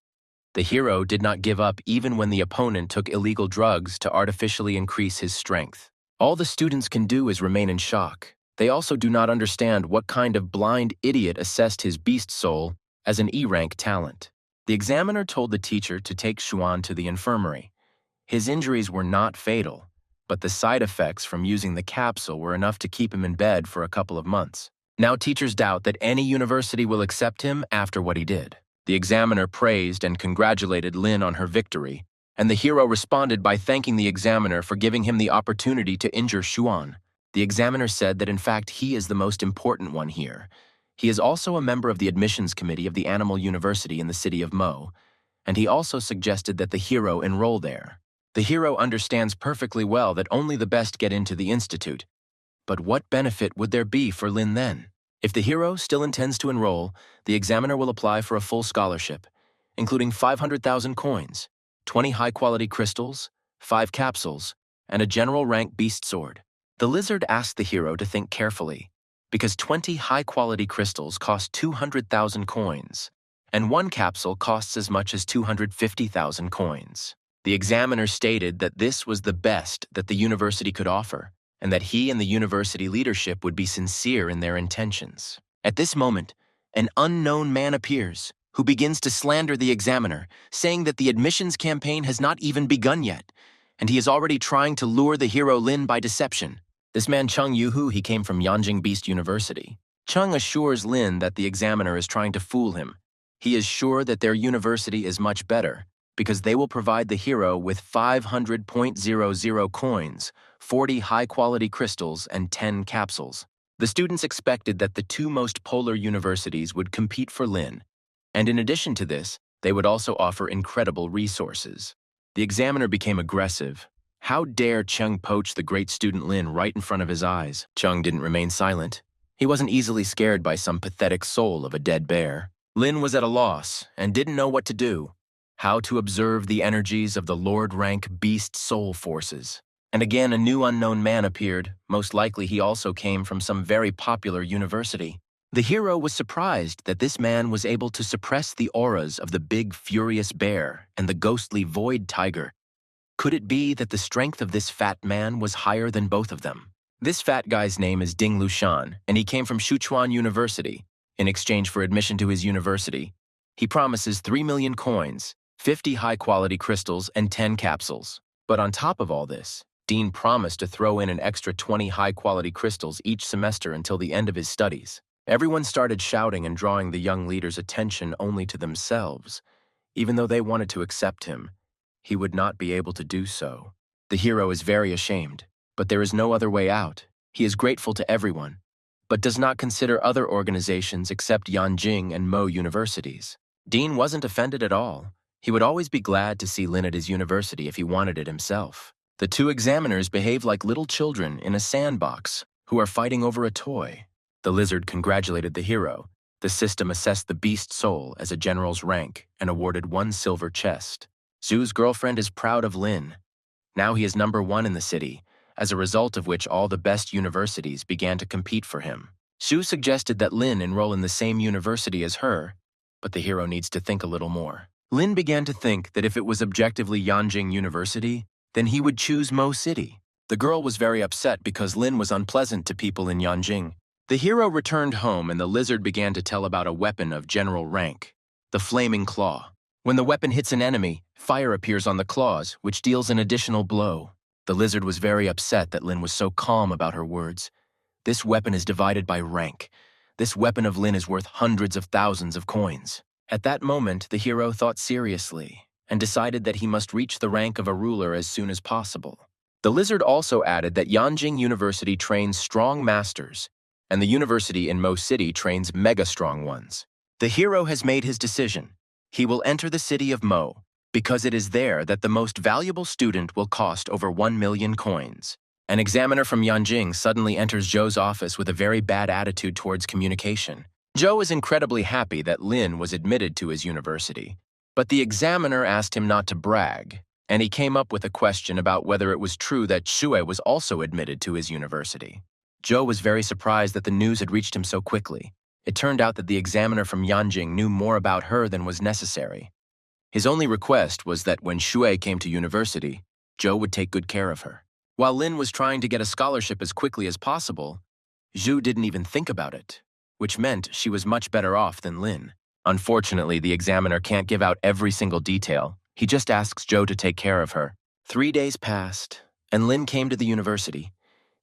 A: The hero did not give up even when the opponent took illegal drugs to artificially increase his strength. All the students can do is remain in shock. They also do not understand what kind of blind idiot assessed his beast soul as an E-rank talent. The examiner told the teacher to take Xuan to the infirmary. His injuries were not fatal, but the side effects from using the capsule were enough to keep him in bed for a couple of months. Now teachers doubt that any university will accept him after what he did. The examiner praised and congratulated Lin on her victory, and the hero responded by thanking the examiner for giving him the opportunity to injure Xuan. The examiner said that in fact he is the most important one here. He is also a member of the admissions committee of the Animal University in the city of Mo, and he also suggested that the hero enroll there. The hero understands perfectly well that only the best get into the institute. But what benefit would there be for Lin then? If the hero still intends to enroll, the examiner will apply for a full scholarship, including 500,000 coins, 20 high-quality crystals, 5 capsules, and a general rank beast sword. The lizard asked the hero to think carefully, because 20 high-quality crystals cost 200,000 coins, and 1 capsule costs as much as 250,000 coins. The examiner stated that this was the best that the university could offer, and that he and the university leadership would be sincere in their intentions. At this moment, an unknown man appears, who begins to slander the examiner, saying that the admissions campaign has not even begun yet, and he is already trying to lure the hero Lin by deception. This man Chung Yuhu, he came from Yanjing Beast University. Chung assures Lin that the examiner is trying to fool him. He is sure that their university is much better because they will provide the hero with 500.00 coins, 40 high-quality crystals, and 10 capsules. The students expected that the two most polar universities would compete for Lin, and in addition to this, they would also offer incredible resources. The examiner became aggressive. How dare Chung poach the great student Lin right in front of his eyes? Chung didn't remain silent. He wasn't easily scared by some pathetic soul of a dead bear. Lin was at a loss and didn't know what to do. How to observe the energies of the Lord-rank beast soul forces. And again, a new unknown man appeared. Most likely he also came from some very popular university. The hero was surprised that this man was able to suppress the auras of the big furious bear and the ghostly void tiger. Could it be that the strength of this fat man was higher than both of them? This fat guy's name is Ding Lushan, and he came from Sichuan University. In exchange for admission to his university, he promises 3 million coins, 50 high-quality crystals, and 10 capsules. But on top of all this, Dean promised to throw in an extra 20 high-quality crystals each semester until the end of his studies. Everyone started shouting and drawing the young leader's attention only to themselves. Even though they wanted to accept him, he would not be able to do so. The hero is very ashamed, but there is no other way out. He is grateful to everyone, but does not consider other organizations except Yanjing and Mo universities. Dean wasn't offended at all. He would always be glad to see Lin at his university if he wanted it himself. The two examiners behave like little children in a sandbox who are fighting over a toy. The lizard congratulated the hero. The system assessed the beast soul as a general's rank and awarded 1 silver chest. Zhu's girlfriend is proud of Lin. Now he is #1 in the city, as a result of which all the best universities began to compete for him. Zhu suggested that Lin enroll in the same university as her, but the hero needs to think a little more. Lin began to think that if it was objectively Yanjing University, then he would choose Mo City. The girl was very upset because Lin was unpleasant to people in Yanjing. The hero returned home and the lizard began to tell about a weapon of general rank, the flaming claw. When the weapon hits an enemy, fire appears on the claws, which deals an additional blow. The lizard was very upset that Lin was so calm about her words. This weapon is divided by rank. This weapon of Lin is worth hundreds of thousands of coins. At that moment, the hero thought seriously and decided that he must reach the rank of a ruler as soon as possible. The lizard also added that Yanjing University trains strong masters, and the university in Mo City trains mega-strong ones. The hero has made his decision. He will enter the city of Mo, because it is there that the most valuable student will cost over 1 million coins. An examiner from Yanjing suddenly enters Zhou's office with a very bad attitude towards communication. Zhou is incredibly happy that Lin was admitted to his university, but the examiner asked him not to brag, and he came up with a question about whether it was true that Xue was also admitted to his university. Zhou was very surprised that the news had reached him so quickly. It turned out that the examiner from Yanjing knew more about her than was necessary. His only request was that when Xue came to university, Zhou would take good care of her. While Lin was trying to get a scholarship as quickly as possible, Zhu didn't even think about it, which meant she was much better off than Lin. Unfortunately, the examiner can't give out every single detail. He just asks Zhou to take care of her. 3 days passed, and Lin came to the university.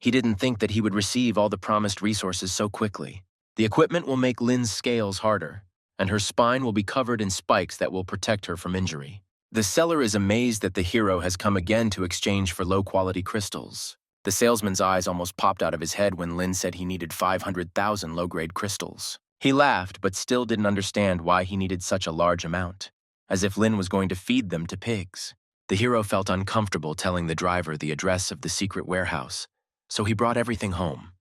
A: He didn't think that he would receive all the promised resources so quickly. The equipment will make Lin's scales harder, and her spine will be covered in spikes that will protect her from injury. The seller is amazed that the hero has come again to exchange for low-quality crystals. The salesman's eyes almost popped out of his head when Lin said he needed 500,000 low-grade crystals. He laughed, but still didn't understand why he needed such a large amount, as if Lin was going to feed them to pigs. The hero felt uncomfortable telling the driver the address of the secret warehouse, so he brought everything home.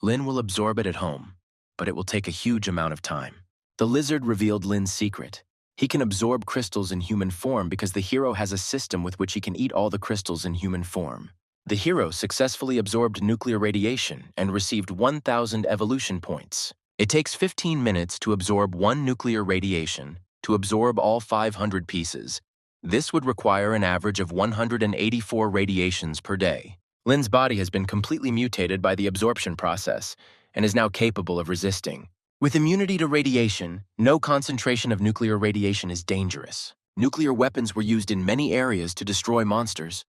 A: Lin will absorb it at home, but it will take a huge amount of time. The lizard revealed Lin's secret. He can absorb crystals in human form because the hero has a system with which he can eat all the crystals in human form. The hero successfully absorbed nuclear radiation and received 1,000 evolution points. It takes 15 minutes to absorb 1 nuclear radiation to absorb all 500 pieces. This would require an average of 184 radiations per day. Lin's body has been completely mutated by the absorption process and is now capable of resisting. With immunity to radiation, no concentration of nuclear radiation is dangerous. Nuclear weapons were used in many areas to destroy monsters,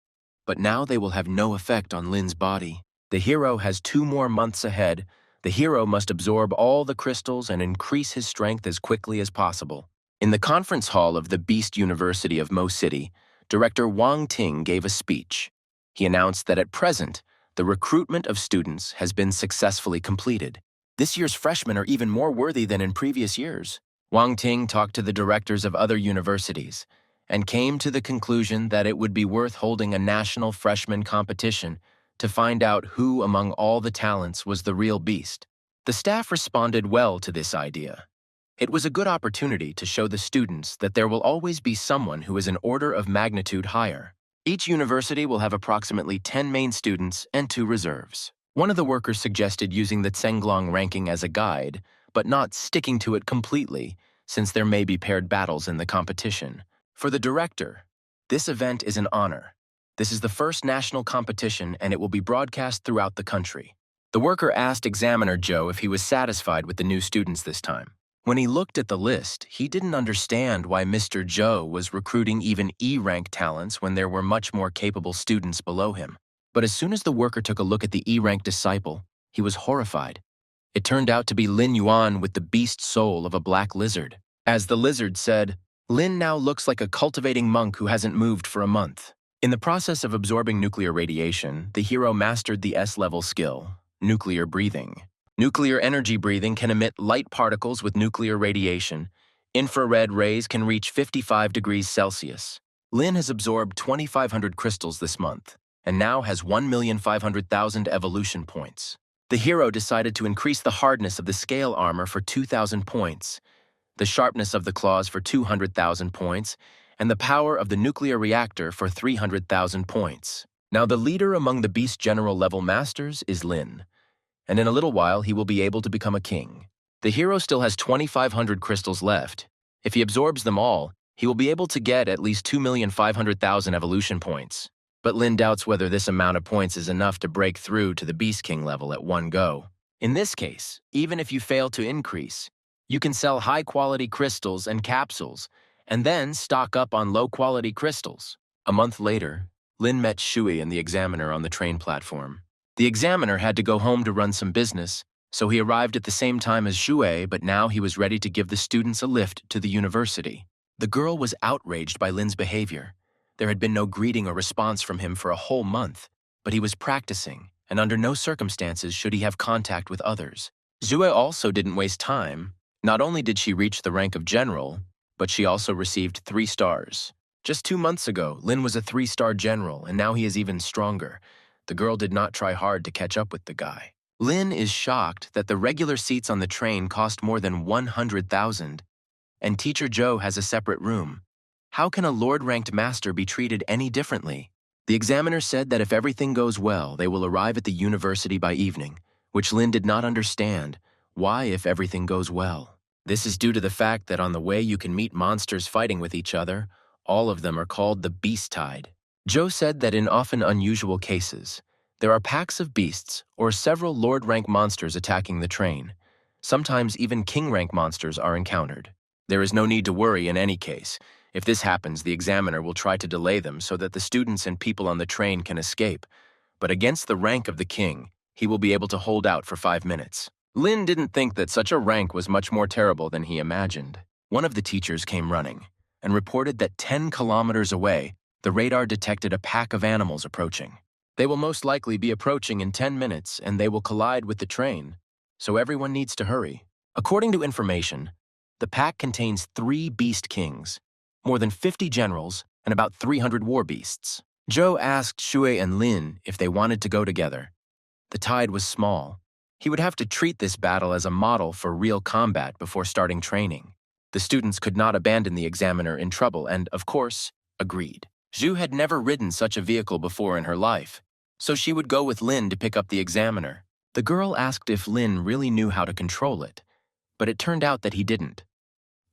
A: but now they will have no effect on Lin's body. The hero has 2 more months ahead. The hero must absorb all the crystals and increase his strength as quickly as possible. In the conference hall of the Beast University of Mo City, Director Wang Ting gave a speech. He announced that at present, the recruitment of students has been successfully completed. This year's freshmen are even more worthy than in previous years. Wang Ting talked to the directors of other universities and came to the conclusion that it would be worth holding a national freshman competition to find out who among all the talents was the real beast. The staff responded well to this idea. It was a good opportunity to show the students that there will always be someone who is an order of magnitude higher. Each university will have approximately 10 main students and 2 reserves. One of the workers suggested using the Tsenglong ranking as a guide, but not sticking to it completely, since there may be paired battles in the competition. For the director, this event is an honor. This is the first national competition and it will be broadcast throughout the country. The worker asked Examiner Joe if he was satisfied with the new students this time. When he looked at the list, he didn't understand why Mr. Joe was recruiting even E-rank talents when there were much more capable students below him. But as soon as the worker took a look at the E-rank disciple, he was horrified. It turned out to be Lin Yuan with the beast soul of a black lizard. As the lizard said, Lin now looks like a cultivating monk who hasn't moved for a month. In the process of absorbing nuclear radiation, the hero mastered the S-level skill, nuclear breathing. Nuclear energy breathing can emit light particles with nuclear radiation. Infrared rays can reach 55 degrees Celsius. Lin has absorbed 2,500 crystals this month, and now has 1,500,000 evolution points. The hero decided to increase the hardness of the scale armor for 2,000 points, the sharpness of the claws for 200,000 points, and the power of the nuclear reactor for 300,000 points. Now the leader among the Beast General level masters is Lin, and in a little while he will be able to become a king. The hero still has 2,500 crystals left. If he absorbs them all, he will be able to get at least 2,500,000 evolution points. But Lin doubts whether this amount of points is enough to break through to the Beast King level at one go. In this case, even if you fail to increase, you can sell high-quality crystals and capsules, and then stock up on low-quality crystals. A month later, Lin met Shui and the examiner on the train platform. The examiner had to go home to run some business, so he arrived at the same time as Shui, but now he was ready to give the students a lift to the university. The girl was outraged by Lin's behavior. There had been no greeting or response from him for a whole month, but he was practicing, and under no circumstances should he have contact with others. Shui also didn't waste time. Not only did she reach the rank of general, but she also received 3 stars. Just 2 months ago, Lin was a 3-star general, and now he is even stronger. The girl did not try hard to catch up with the guy. Lin is shocked that the regular seats on the train cost more than 100,000, and Teacher Joe has a separate room. How can a Lord-ranked master be treated any differently? The examiner said that if everything goes well, they will arrive at the university by evening, which Lin did not understand. Why if everything goes well? This is due to the fact that on the way you can meet monsters fighting with each other. All of them are called the Beast Tide. Joe said that in often unusual cases, there are packs of beasts or several Lord-rank monsters attacking the train. Sometimes even King-rank monsters are encountered. There is no need to worry in any case. If this happens, the examiner will try to delay them so that the students and people on the train can escape. But against the rank of the king, he will be able to hold out for 5 minutes. Lin didn't think that such a rank was much more terrible than he imagined. One of the teachers came running and reported that 10 kilometers away, the radar detected a pack of animals approaching. They will most likely be approaching in 10 minutes and they will collide with the train, so everyone needs to hurry. According to information, the pack contains 3 beast kings, more than 50 generals, and about 300 war beasts. Joe asked Shui and Lin if they wanted to go together. The tide was small. He would have to treat this battle as a model for real combat before starting training. The students could not abandon the examiner in trouble and, of course, agreed. Zhu had never ridden such a vehicle before in her life, so she would go with Lin to pick up the examiner. The girl asked if Lin really knew how to control it, but it turned out that he didn't.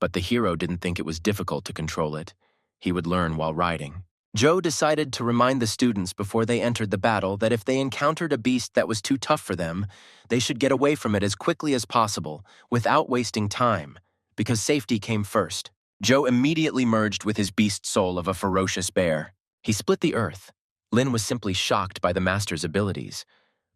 A: But the hero didn't think it was difficult to control it. He would learn while riding. Joe decided to remind the students before they entered the battle that if they encountered a beast that was too tough for them, they should get away from it as quickly as possible, without wasting time, because safety came first. Joe immediately merged with his beast soul of a ferocious bear. He split the earth. Lin was simply shocked by the master's abilities,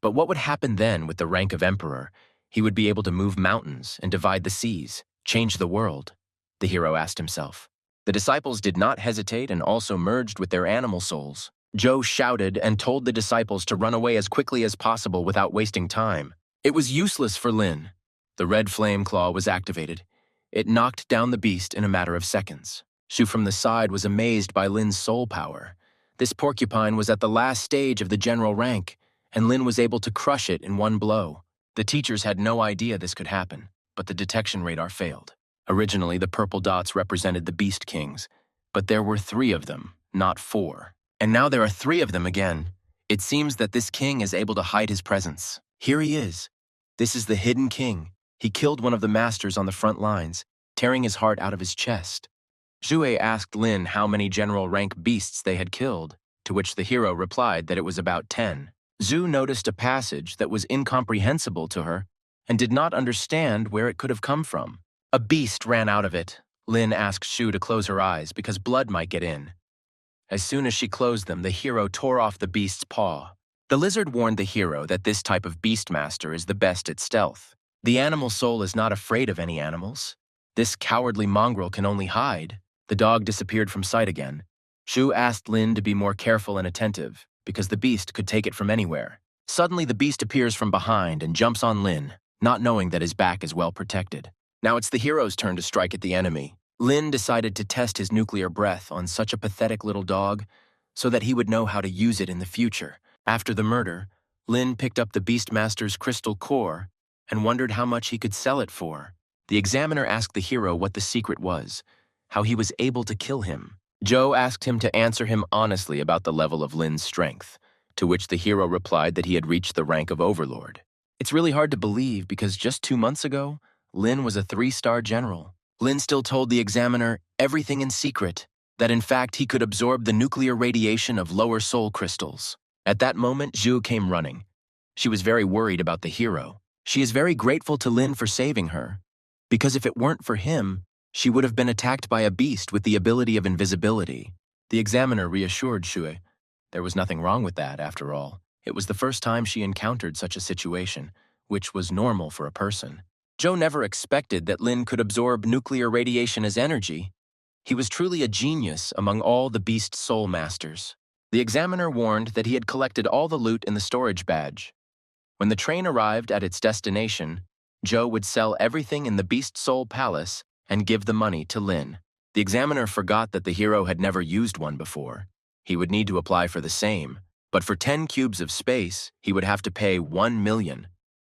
A: But what would happen then with the rank of emperor? He would be able to move mountains and divide the seas, change the world, the hero asked himself. The disciples did not hesitate and also merged with their animal souls. Joe shouted and told the disciples to run away as quickly as possible without wasting time. It was useless for Lin. The red flame claw was activated. It knocked down the beast in a matter of seconds. Shu from the side was amazed by Lin's soul power. This porcupine was at the last stage of the general rank, and Lin was able to crush it in one blow. The teachers had no idea this could happen, but the detection radar failed. Originally, the purple dots represented the Beast Kings, but there were 3 of them, not 4. And now there are 3 of them again. It seems that this king is able to hide his presence. Here he is. This is the hidden king. He killed one of the masters on the front lines, tearing his heart out of his chest. Zhue asked Lin how many general rank beasts they had killed, to which the hero replied that it was about 10. Zhu noticed a passage that was incomprehensible to her and did not understand where it could have come from. A beast ran out of it. Lin asked Shu to close her eyes because blood might get in. As soon as she closed them, the hero tore off the beast's paw. The lizard warned the hero that this type of beastmaster is the best at stealth. The animal soul is not afraid of any animals. This cowardly mongrel can only hide. The dog disappeared from sight again. Shu asked Lin to be more careful and attentive because the beast could take it from anywhere. Suddenly, the beast appears from behind and jumps on Lin, not knowing that his back is well protected. Now it's the hero's turn to strike at the enemy. Lin decided to test his nuclear breath on such a pathetic little dog so that he would know how to use it in the future. After the murder, Lin picked up the Beastmaster's crystal core and wondered how much he could sell it for. The examiner asked the hero what the secret was, how he was able to kill him. Joe asked him to answer him honestly about the level of Lin's strength, to which the hero replied that he had reached the rank of Overlord. It's really hard to believe because just 2 months ago, Lin was a 3-star general. Lin still told the examiner everything in secret, that in fact he could absorb the nuclear radiation of lower soul crystals. At that moment, Zhu came running. She was very worried about the hero. She is very grateful to Lin for saving her, because if it weren't for him, she would have been attacked by a beast with the ability of invisibility. The examiner reassured Zhu. There was nothing wrong with that, after all. It was the first time she encountered such a situation, which was normal for a person. Zhou never expected that Lin could absorb nuclear radiation as energy. He was truly a genius among all the beast soul masters. The examiner warned that he had collected all the loot in the storage badge. When the train arrived at its destination, Zhou would sell everything in the Beast Soul Palace and give the money to Lin. The examiner forgot that the hero had never used one before. He would need to apply for the same, but for 10 cubes of space, he would have to pay 1 million.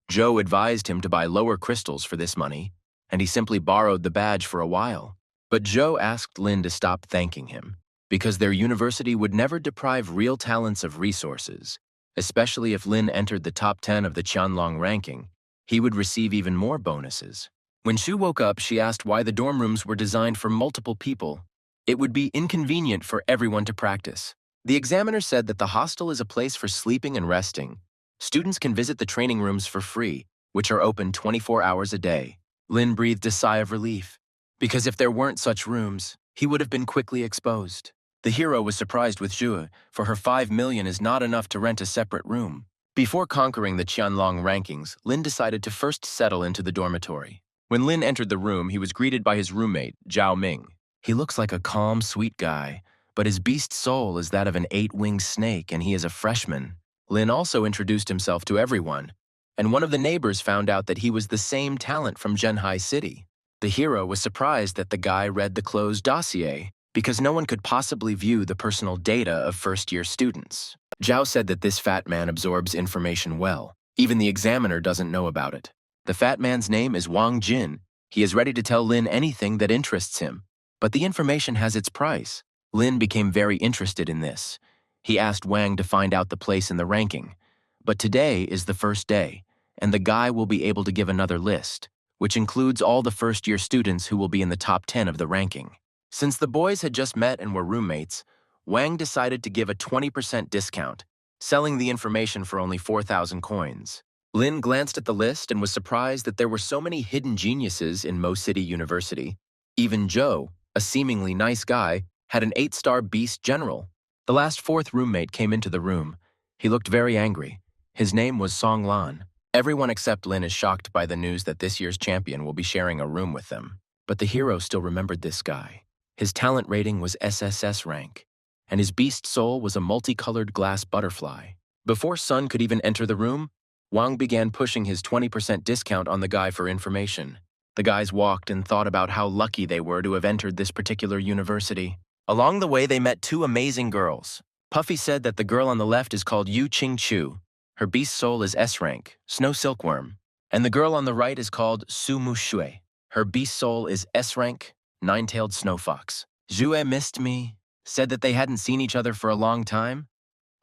A: Zhou advised him to buy lower crystals for this money, and he simply borrowed the badge for a while. But Zhou asked Lin to stop thanking him, because their university would never deprive real talents of resources, especially if Lin entered the top 10 of the Qianlong ranking. He would receive even more bonuses. When Shu woke up, she asked why the dorm rooms were designed for multiple people. It would be inconvenient for everyone to practice. The examiner said that the hostel is a place for sleeping and resting. Students can visit the training rooms for free, which are open 24 hours a day. Lin breathed a sigh of relief, because if there weren't such rooms, he would have been quickly exposed. The hero was surprised with Zhu, for her 5 million is not enough to rent a separate room. Before conquering the Qianlong rankings, Lin decided to first settle into the dormitory. When Lin entered the room, he was greeted by his roommate, Zhao Ming. He looks like a calm, sweet guy, but his beast soul is that of an 8-winged snake, and he is a freshman. Lin also introduced himself to everyone, and one of the neighbors found out that he was the same talent from Zhenhai City. The hero was surprised that the guy read the closed dossier, because no one could possibly view the personal data of first-year students. Zhao said that this fat man absorbs information well. Even the examiner doesn't know about it. The fat man's name is Wang Jin. He is ready to tell Lin anything that interests him, but the information has its price. Lin became very interested in this. He asked Wang to find out the place in the ranking. But today is the first day, and the guy will be able to give another list, which includes all the first-year students who will be in the top 10 of the ranking. Since the boys had just met and were roommates, Wang decided to give a 20% discount, selling the information for only 4,000 coins. Lin glanced at the list and was surprised that there were so many hidden geniuses in Mo City University. Even Zhou, a seemingly nice guy, had an 8-star beast general. The last 4th roommate came into the room. He looked very angry. His name was Song Lan. Everyone except Lin is shocked by the news that this year's champion will be sharing a room with them. But the hero still remembered this guy. His talent rating was SSS rank, and his beast soul was a multicolored glass butterfly. Before Sun could even enter the room, Wang began pushing his 20% discount on the guy for information. The guys walked and thought about how lucky they were to have entered this particular university. Along the way, they met two amazing girls. Puffy said that the girl on the left is called Yu Ching Chu. Her beast soul is S rank, Snow Silkworm. And the girl on the right is called Su Mu Shui. Her beast soul is S rank, Nine-tailed Snow Fox. Zhue missed me, said that they hadn't seen each other for a long time.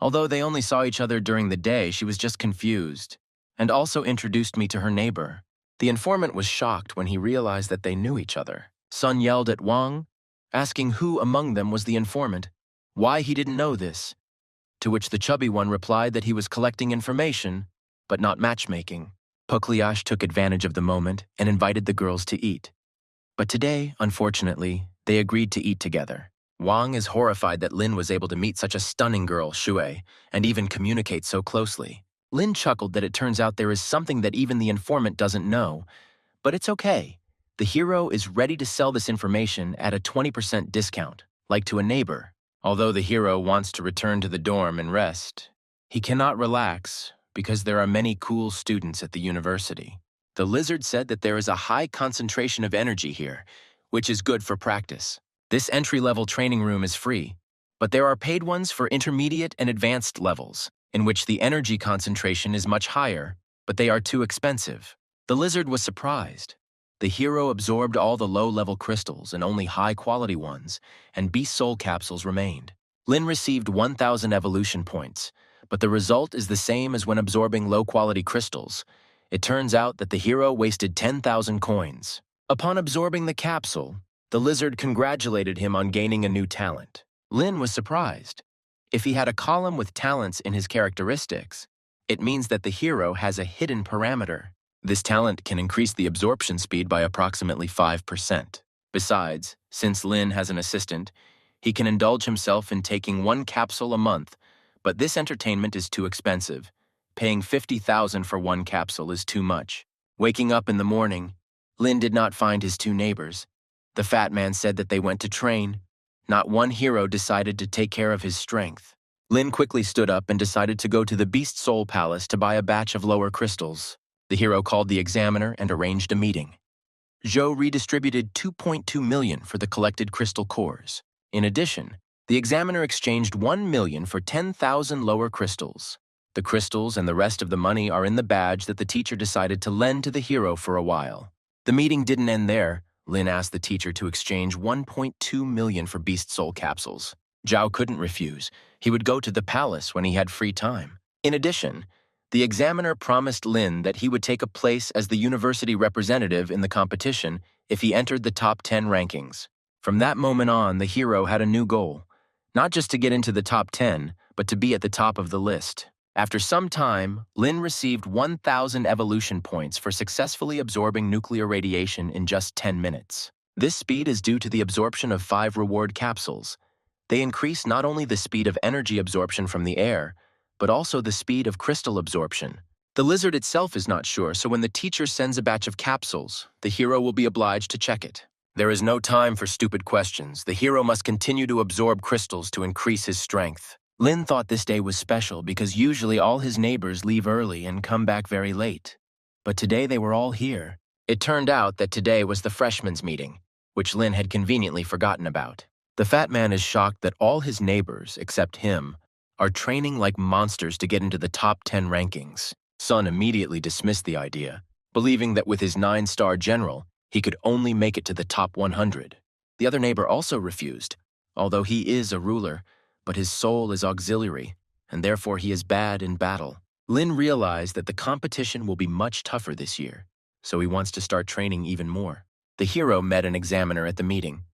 A: Although they only saw each other during the day, she was just confused, and also introduced me to her neighbor. The informant was shocked when he realized that they knew each other. Sun yelled at Wang, asking who among them was the informant, why he didn't know this, to which the chubby one replied that he was collecting information, but not matchmaking. Pokliash took advantage of the moment and invited the girls to eat. But today, unfortunately, they agreed to eat together. Wang is horrified that Lin was able to meet such a stunning girl, Shui, and even communicate so closely. Lin chuckled that it turns out there is something that even the informant doesn't know, but it's okay. The hero is ready to sell this information at a 20% discount, like to a neighbor. Although the hero wants to return to the dorm and rest, he cannot relax because there are many cool students at the university. The lizard said that there is a high concentration of energy here, which is good for practice. This entry-level training room is free, but there are paid ones for intermediate and advanced levels, in which the energy concentration is much higher, but they are too expensive. The lizard was surprised. The hero absorbed all the low-level crystals and only high-quality ones, and beast soul capsules remained. Lin received 1,000 evolution points, but the result is the same as when absorbing low-quality crystals. It turns out that the hero wasted 10,000 coins. Upon absorbing the capsule, the lizard congratulated him on gaining a new talent. Lin was surprised. If he had a column with talents in his characteristics, it means that the hero has a hidden parameter. This talent can increase the absorption speed by approximately 5%. Besides, since Lin has an assistant, he can indulge himself in taking one capsule a month, but this entertainment is too expensive. Paying 50,000 for one capsule is too much. Waking up in the morning, Lin did not find his two neighbors. The fat man said that they went to train. Not one hero decided to take care of his strength. Lin quickly stood up and decided to go to the Beast Soul Palace to buy a batch of lower crystals. The hero called the examiner and arranged a meeting. Zhou redistributed 2.2 million for the collected crystal cores. In addition, the examiner exchanged 1 million for 10,000 lower crystals. The crystals and the rest of the money are in the badge that the teacher decided to lend to the hero for a while. The meeting didn't end there. Lin asked the teacher to exchange 1.2 million for Beast Soul capsules. Zhao couldn't refuse. He would go to the palace when he had free time. In addition, the examiner promised Lin that he would take a place as the university representative in the competition if he entered the top 10 rankings. From that moment on, the hero had a new goal. Not just to get into the top 10, but to be at the top of the list. After some time, Lin received 1,000 evolution points for successfully absorbing nuclear radiation in just 10 minutes. This speed is due to the absorption of 5 reward capsules. They increase not only the speed of energy absorption from the air, but also the speed of crystal absorption. The lizard itself is not sure, so when the teacher sends a batch of capsules, the hero will be obliged to check it. There is no time for stupid questions. The hero must continue to absorb crystals to increase his strength. Lin thought this day was special because usually all his neighbors leave early and come back very late. But today they were all here. It turned out that today was the freshmen's meeting, which Lin had conveniently forgotten about. The fat man is shocked that all his neighbors, except him, are training like monsters to get into the top 10 rankings. Sun immediately dismissed the idea, believing that with his 9-star general, he could only make it to the top 100. The other neighbor also refused, although he is a ruler, but his soul is auxiliary, and therefore he is bad in battle. Lin realized that the competition will be much tougher this year, so he wants to start training even more. The hero met an examiner at the meeting.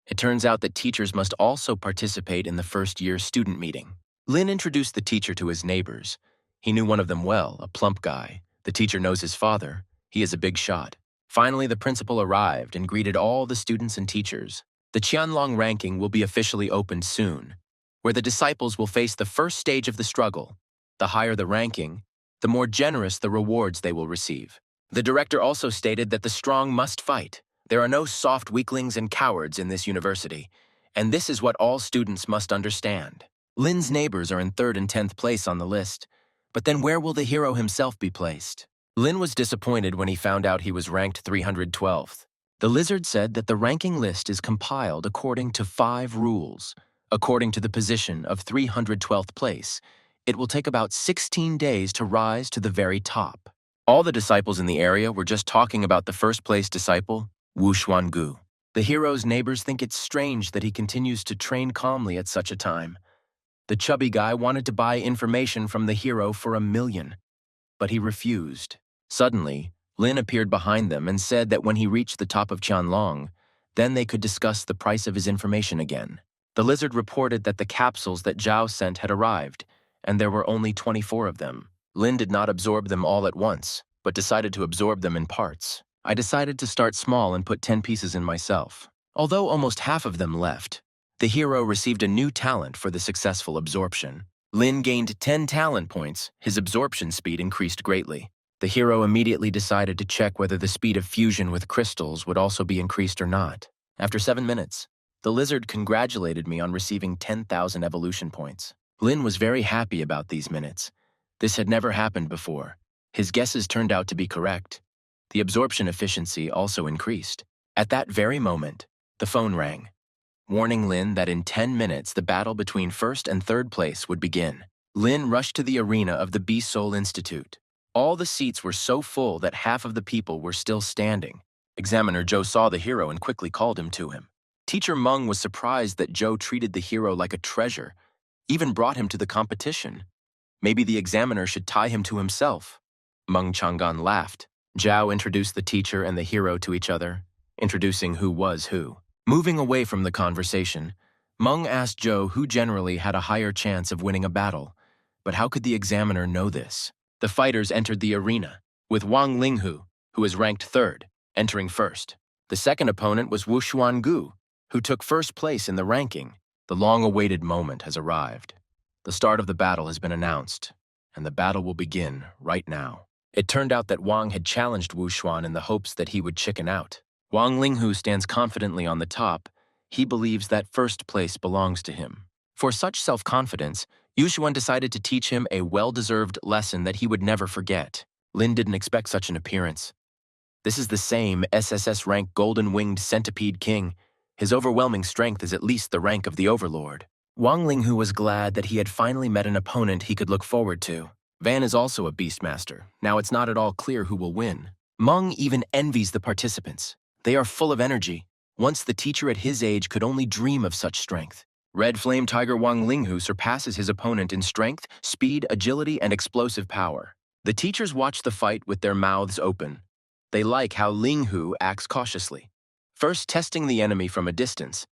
A: It turns out that teachers must also participate in the first-year student meeting. Lin introduced the teacher to his neighbors. He knew one of them well, a plump guy. The teacher knows his father. He is a big shot. Finally, the principal arrived and greeted all the students and teachers. The Qianlong ranking will be officially opened soon, where the disciples will face the first stage of the struggle. The higher the ranking, the more generous the rewards they will receive. The director also stated that the strong must fight. There are no soft weaklings and cowards in this university, and this is what all students must understand. Lin's neighbors are in 3rd and 10th place on the list, but then where will the hero himself be placed? Lin was disappointed when he found out he was ranked 312th. The lizard said that the ranking list is compiled according to 5 rules. According to the position of 312th place, it will take about 16 days to rise to the very top. All the disciples in the area were just talking about the first-place disciple, Wu Xuangu. The hero's neighbors think it's strange that he continues to train calmly at such a time. The chubby guy wanted to buy information from the hero for $1 million, but he refused. Suddenly, Lin appeared behind them and said that when he reached the top of Qianlong, then they could discuss the price of his information again. The lizard reported that the capsules that Zhao sent had arrived, and there were only 24 of them. Lin did not absorb them all at once, but decided to absorb them in parts. I decided to start small and put 10 pieces in myself. Although almost half of them left, the hero received a new talent for the successful absorption. Lin gained 10 talent points. His absorption speed increased greatly. The hero immediately decided to check whether the speed of fusion with crystals would also be increased or not. After 7 minutes, the lizard congratulated me on receiving 10,000 evolution points. Lin was very happy about these minutes. This had never happened before. His guesses turned out to be correct. The absorption efficiency also increased. At that very moment, the phone rang, warning Lin that in 10 minutes the battle between 1st and 3rd place would begin. Lin rushed to the arena of the Beast Soul Institute. All the seats were so full that half of the people were still standing. Examiner Zhou saw the hero and quickly called him to him. Teacher Meng was surprised that Zhou treated the hero like a treasure, even brought him to the competition. Maybe the examiner should tie him to himself. Meng Chang'an laughed. Zhao introduced the teacher and the hero to each other, introducing who was who. Moving away from the conversation, Meng asked Zhou who generally had a higher chance of winning a battle, but how could the examiner know this? The fighters entered the arena, with Wang Linghu, who is ranked 3rd, entering 1st. The second opponent was Wu Xuangu, who took 1st place in the ranking. The long-awaited moment has arrived. The start of the battle has been announced, and the battle will begin right now. It turned out that Wang had challenged Wu Xuan in the hopes that he would chicken out. Wang Linghu stands confidently on the top. He believes that 1st place belongs to him. For such self-confidence, Yu Xuan decided to teach him a well-deserved lesson that he would never forget. Lin didn't expect such an appearance. This is the same SSS rank golden-winged centipede king. His overwhelming strength is at least the rank of the overlord. Wang Linghu was glad that he had finally met an opponent he could look forward to. Van is also a beastmaster. Now it's not at all clear who will win. Meng even envies the participants. They are full of energy. Once the teacher at his age could only dream of such strength. Red Flame Tiger Wang Linghu surpasses his opponent in strength, speed, agility, and explosive power. The teachers watch the fight with their mouths open. They like how Linghu acts cautiously, first testing the enemy from a distance,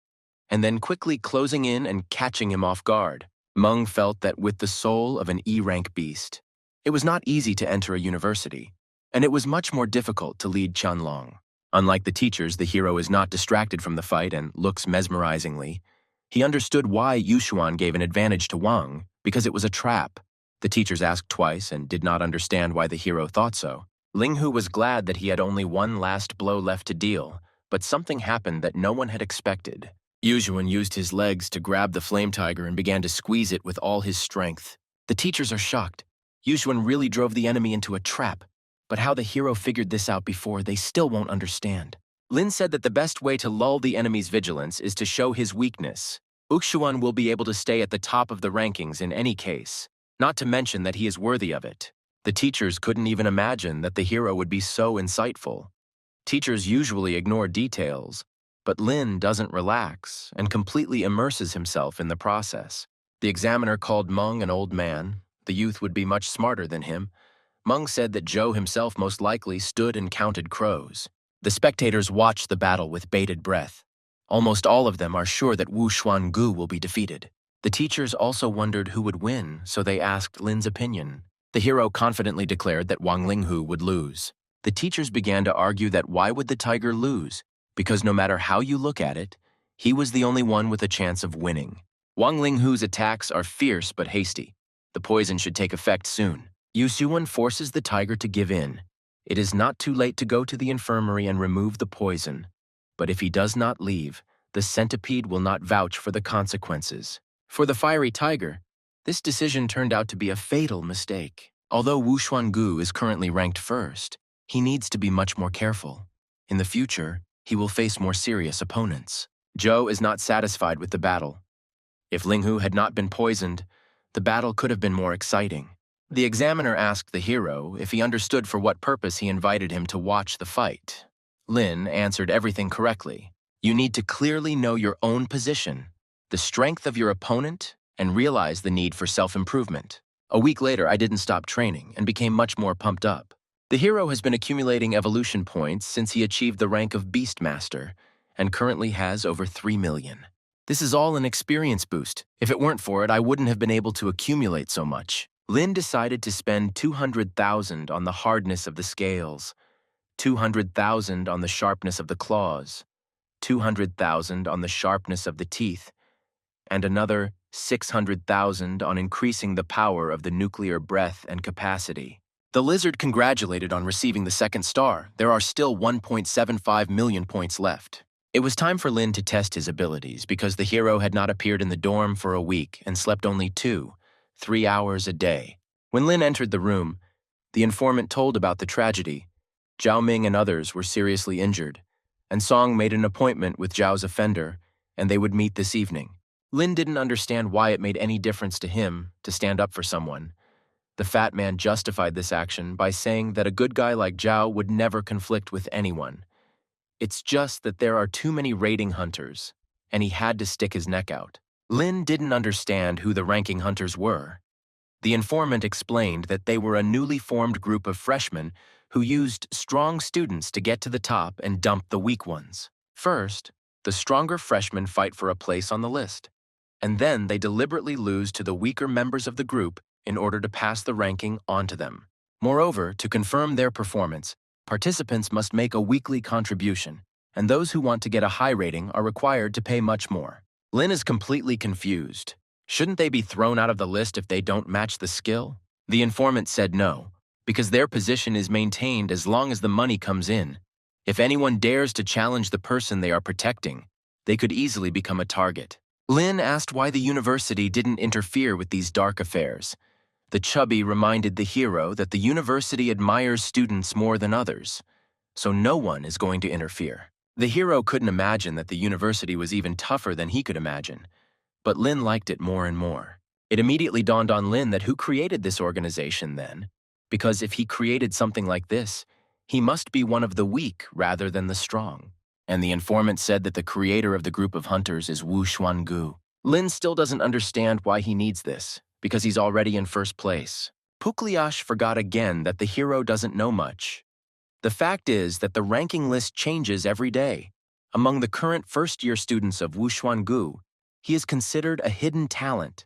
A: and then quickly closing in and catching him off guard. Meng felt that with the soul of an E-rank beast, it was not easy to enter a university, and it was much more difficult to lead Qianlong. Unlike the teachers, the hero is not distracted from the fight and looks mesmerizingly. He understood why Yu Xuan gave an advantage to Wang, because it was a trap. The teachers asked twice and did not understand why the hero thought so. Linghu was glad that he had only one last blow left to deal, but something happened that no one had expected. Yu Xuan used his legs to grab the flame tiger and began to squeeze it with all his strength. The teachers are shocked. Yu Xuan really drove the enemy into a trap, but how the hero figured this out before, they still won't understand. Lin said that the best way to lull the enemy's vigilance is to show his weakness. Uxuan will be able to stay at the top of the rankings in any case, not to mention that he is worthy of it. The teachers couldn't even imagine that the hero would be so insightful. Teachers usually ignore details, but Lin doesn't relax and completely immerses himself in the process. The examiner called Meng an old man. The youth would be much smarter than him. Meng said that Zhou himself most likely stood and counted crows. The spectators watch the battle with bated breath. Almost all of them are sure that Wu Xuangu will be defeated. The teachers also wondered who would win, so they asked Lin's opinion. The hero confidently declared that Wang Linghu would lose. The teachers began to argue that why would the tiger lose? Because no matter how you look at it, he was the only one with a chance of winning. Wang Linghu's attacks are fierce but hasty. The poison should take effect soon. Yu Xuan forces the tiger to give in. It is not too late to go to the infirmary and remove the poison. But if he does not leave, the centipede will not vouch for the consequences. For the fiery tiger, this decision turned out to be a fatal mistake. Although Wu Xuangu is currently ranked first, he needs to be much more careful. In the future, he will face more serious opponents. Zhou is not satisfied with the battle. If Linghu had not been poisoned, the battle could have been more exciting. The examiner asked the hero if he understood for what purpose he invited him to watch the fight. Lin answered everything correctly. You need to clearly know your own position, the strength of your opponent, and realize the need for self-improvement. A week later, I didn't stop training and became much more pumped up. The hero has been accumulating evolution points since he achieved the rank of Beastmaster, and currently has over 3 million. This is all an experience boost. If it weren't for it, I wouldn't have been able to accumulate so much. Lin decided to spend 200,000 on the hardness of the scales, 200,000 on the sharpness of the claws, 200,000 on the sharpness of the teeth, and another 600,000 on increasing the power of the nuclear breath and capacity. The lizard congratulated on receiving the second star. There are still 1.75 million points left. It was time for Lin to test his abilities because the hero had not appeared in the dorm for a week and slept only 3 hours a day. When Lin entered the room, the informant told about the tragedy. Zhao Ming and others were seriously injured, and Song made an appointment with Zhao's offender, and they would meet this evening. Lin didn't understand why it made any difference to him to stand up for someone. The fat man justified this action by saying that a good guy like Zhao would never conflict with anyone. It's just that there are too many raiding hunters, and he had to stick his neck out. Lin didn't understand who the ranking hunters were. The informant explained that they were a newly formed group of freshmen who used strong students to get to the top and dump the weak ones. First, the stronger freshmen fight for a place on the list, and then they deliberately lose to the weaker members of the group in order to pass the ranking onto them. Moreover, to confirm their performance, participants must make a weekly contribution, and those who want to get a high rating are required to pay much more. Lin is completely confused. Shouldn't they be thrown out of the list if they don't match the skill? The informant said no, because their position is maintained as long as the money comes in. If anyone dares to challenge the person they are protecting, they could easily become a target. Lin asked why the university didn't interfere with these dark affairs. The chubby reminded the hero that the university admires students more than others, so no one is going to interfere. The hero couldn't imagine that the university was even tougher than he could imagine, but Lin liked it more and more. It immediately dawned on Lin that who created this organization then? Because if he created something like this, he must be one of the weak rather than the strong. And the informant said that the creator of the group of hunters is Wu Xuangu. Lin still doesn't understand why he needs this, because he's already in first place. Pukliash forgot again that the hero doesn't know much. The fact is that the ranking list changes every day. Among the current first-year students of Wu Xuangu, he is considered a hidden talent.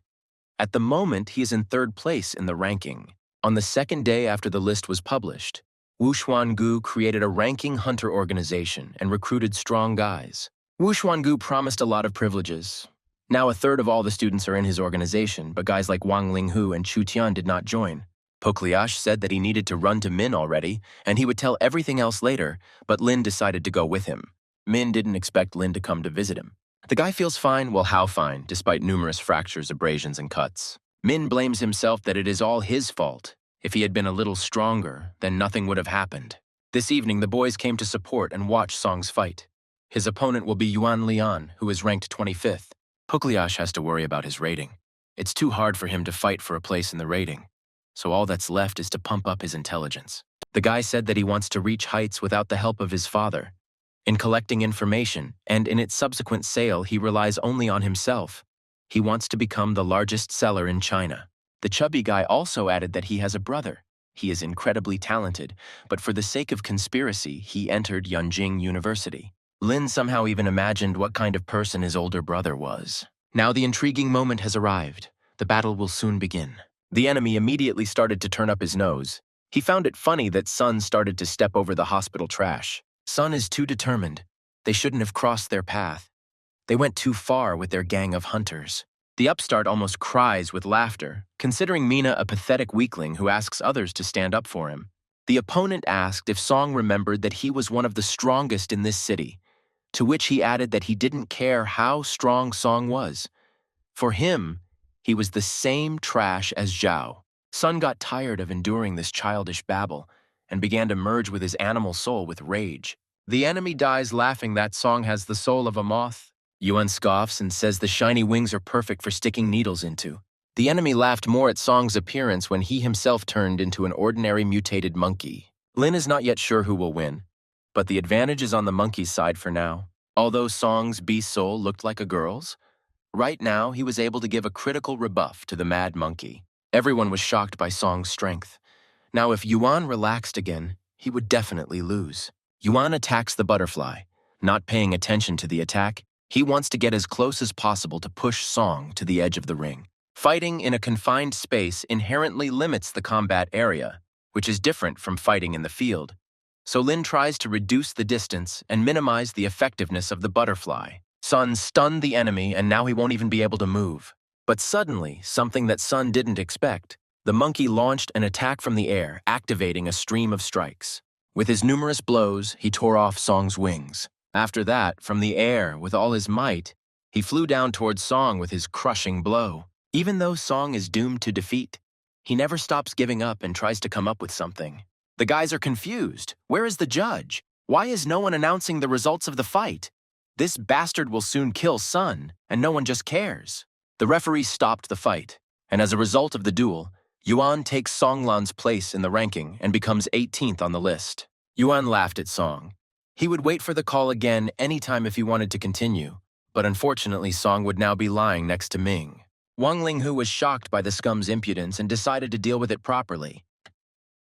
A: At the moment, he is in third place in the ranking. On the second day after the list was published, Wu Xuangu created a ranking hunter organization and recruited strong guys. Wu Xuangu promised a lot of privileges. Now a third of all the students are in his organization, but guys like Wang Linghu and Chu Tian did not join. Pokliash said that he needed to run to Min already, and he would tell everything else later, but Lin decided to go with him. Min didn't expect Lin to come to visit him. The guy feels fine, well how fine, despite numerous fractures, abrasions, and cuts. Min blames himself that it is all his fault. If he had been a little stronger, then nothing would have happened. This evening, the boys came to support and watch Song's fight. His opponent will be Yuan Lian, who is ranked 25th. Pukliash has to worry about his rating. It's too hard for him to fight for a place in the rating, so all that's left is to pump up his intelligence. The guy said that he wants to reach heights without the help of his father. In collecting information, and in its subsequent sale, he relies only on himself. He wants to become the largest seller in China. The chubby guy also added that he has a brother. He is incredibly talented, but for the sake of conspiracy, he entered Yunjing University. Lin somehow even imagined what kind of person his older brother was. Now the intriguing moment has arrived. The battle will soon begin. The enemy immediately started to turn up his nose. He found it funny that Sun started to step over the hospital trash. Sun is too determined. They shouldn't have crossed their path. They went too far with their gang of hunters. The upstart almost cries with laughter, considering Mina a pathetic weakling who asks others to stand up for him. The opponent asked if Song remembered that he was one of the strongest in this city, to which he added that he didn't care how strong Song was. For him, he was the same trash as Zhao. Sun got tired of enduring this childish babble and began to merge with his animal soul with rage. The enemy dies laughing that Song has the soul of a moth. Yuan scoffs and says the shiny wings are perfect for sticking needles into. The enemy laughed more at Song's appearance when he himself turned into an ordinary mutated monkey. Lin is not yet sure who will win, but the advantage is on the monkey's side for now. Although Song's beast soul looked like a girl's, right now he was able to give a critical rebuff to the mad monkey. Everyone was shocked by Song's strength. Now if Yuan relaxed again, he would definitely lose. Yuan attacks the butterfly. Not paying attention to the attack, he wants to get as close as possible to push Song to the edge of the ring. Fighting in a confined space inherently limits the combat area, which is different from fighting in the field. So Lin tries to reduce the distance and minimize the effectiveness of the butterfly. Sun stunned the enemy and now he won't even be able to move. But suddenly, something that Sun didn't expect, the monkey launched an attack from the air, activating a stream of strikes. With his numerous blows, he tore off Song's wings. After that, from the air, with all his might, he flew down towards Song with his crushing blow. Even though Song is doomed to defeat, he never stops giving up and tries to come up with something. The guys are confused. Where is the judge? Why is no one announcing the results of the fight? This bastard will soon kill Sun, and no one just cares. The referee stopped the fight, and as a result of the duel, Yuan takes Songlan's place in the ranking and becomes 18th on the list. Yuan laughed at Song. He would wait for the call again anytime if he wanted to continue, but unfortunately Song would now be lying next to Ming. Wang Linghu was shocked by the scum's impudence and decided to deal with it properly.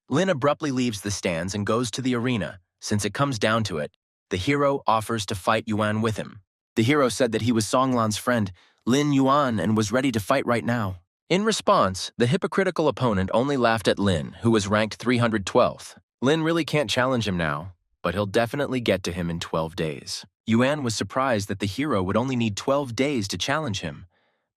A: Lin abruptly leaves the stands and goes to the arena. Since it comes down to it, the hero offers to fight Yuan with him. The hero said that he was Songlan's friend, Lin Yuan, and was ready to fight right now. In response, the hypocritical opponent only laughed at Lin, who was ranked 312th. Lin really can't challenge him now, but he'll definitely get to him in 12 days. Yuan was surprised that the hero would only need 12 days to challenge him.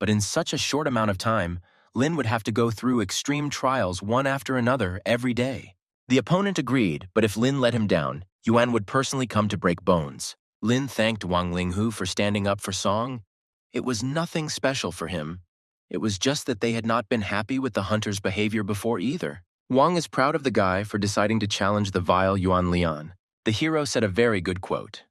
A: But in such a short amount of time, Lin would have to go through extreme trials one after another every day. The opponent agreed, but if Lin let him down, Yuan would personally come to break bones. Lin thanked Wang Linghu for standing up for Song. It was nothing special for him. It was just that they had not been happy with the hunter's behavior before either. Wang is proud of the guy for deciding to challenge the vile Yuan Lian. The hero said a very good quote.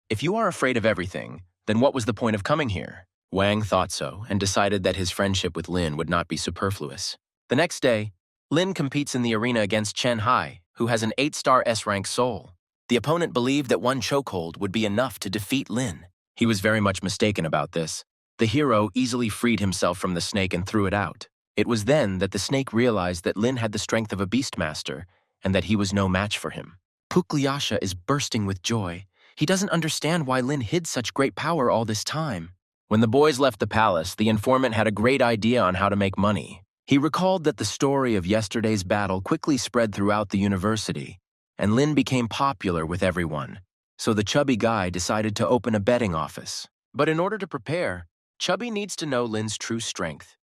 A: If you are afraid of everything, then what was the point of coming here? Wang thought so and decided that his friendship with Lin would not be superfluous. The next day, Lin competes in the arena against Chen Hai, who has an 8-star S-rank soul. The opponent believed that one chokehold would be enough to defeat Lin. He was very much mistaken about this. The hero easily freed himself from the snake and threw it out. It was then that the snake realized that Lin had the strength of a beastmaster and that he was no match for him. Pugliasha is bursting with joy. He doesn't understand why Lin hid such great power all this time. When the boys left the palace, the informant had a great idea on how to make money. He recalled that the story of yesterday's battle quickly spread throughout the university, and Lin became popular with everyone. So the chubby guy decided to open a betting office. But in order to prepare, Chubby needs to know Lin's true strength.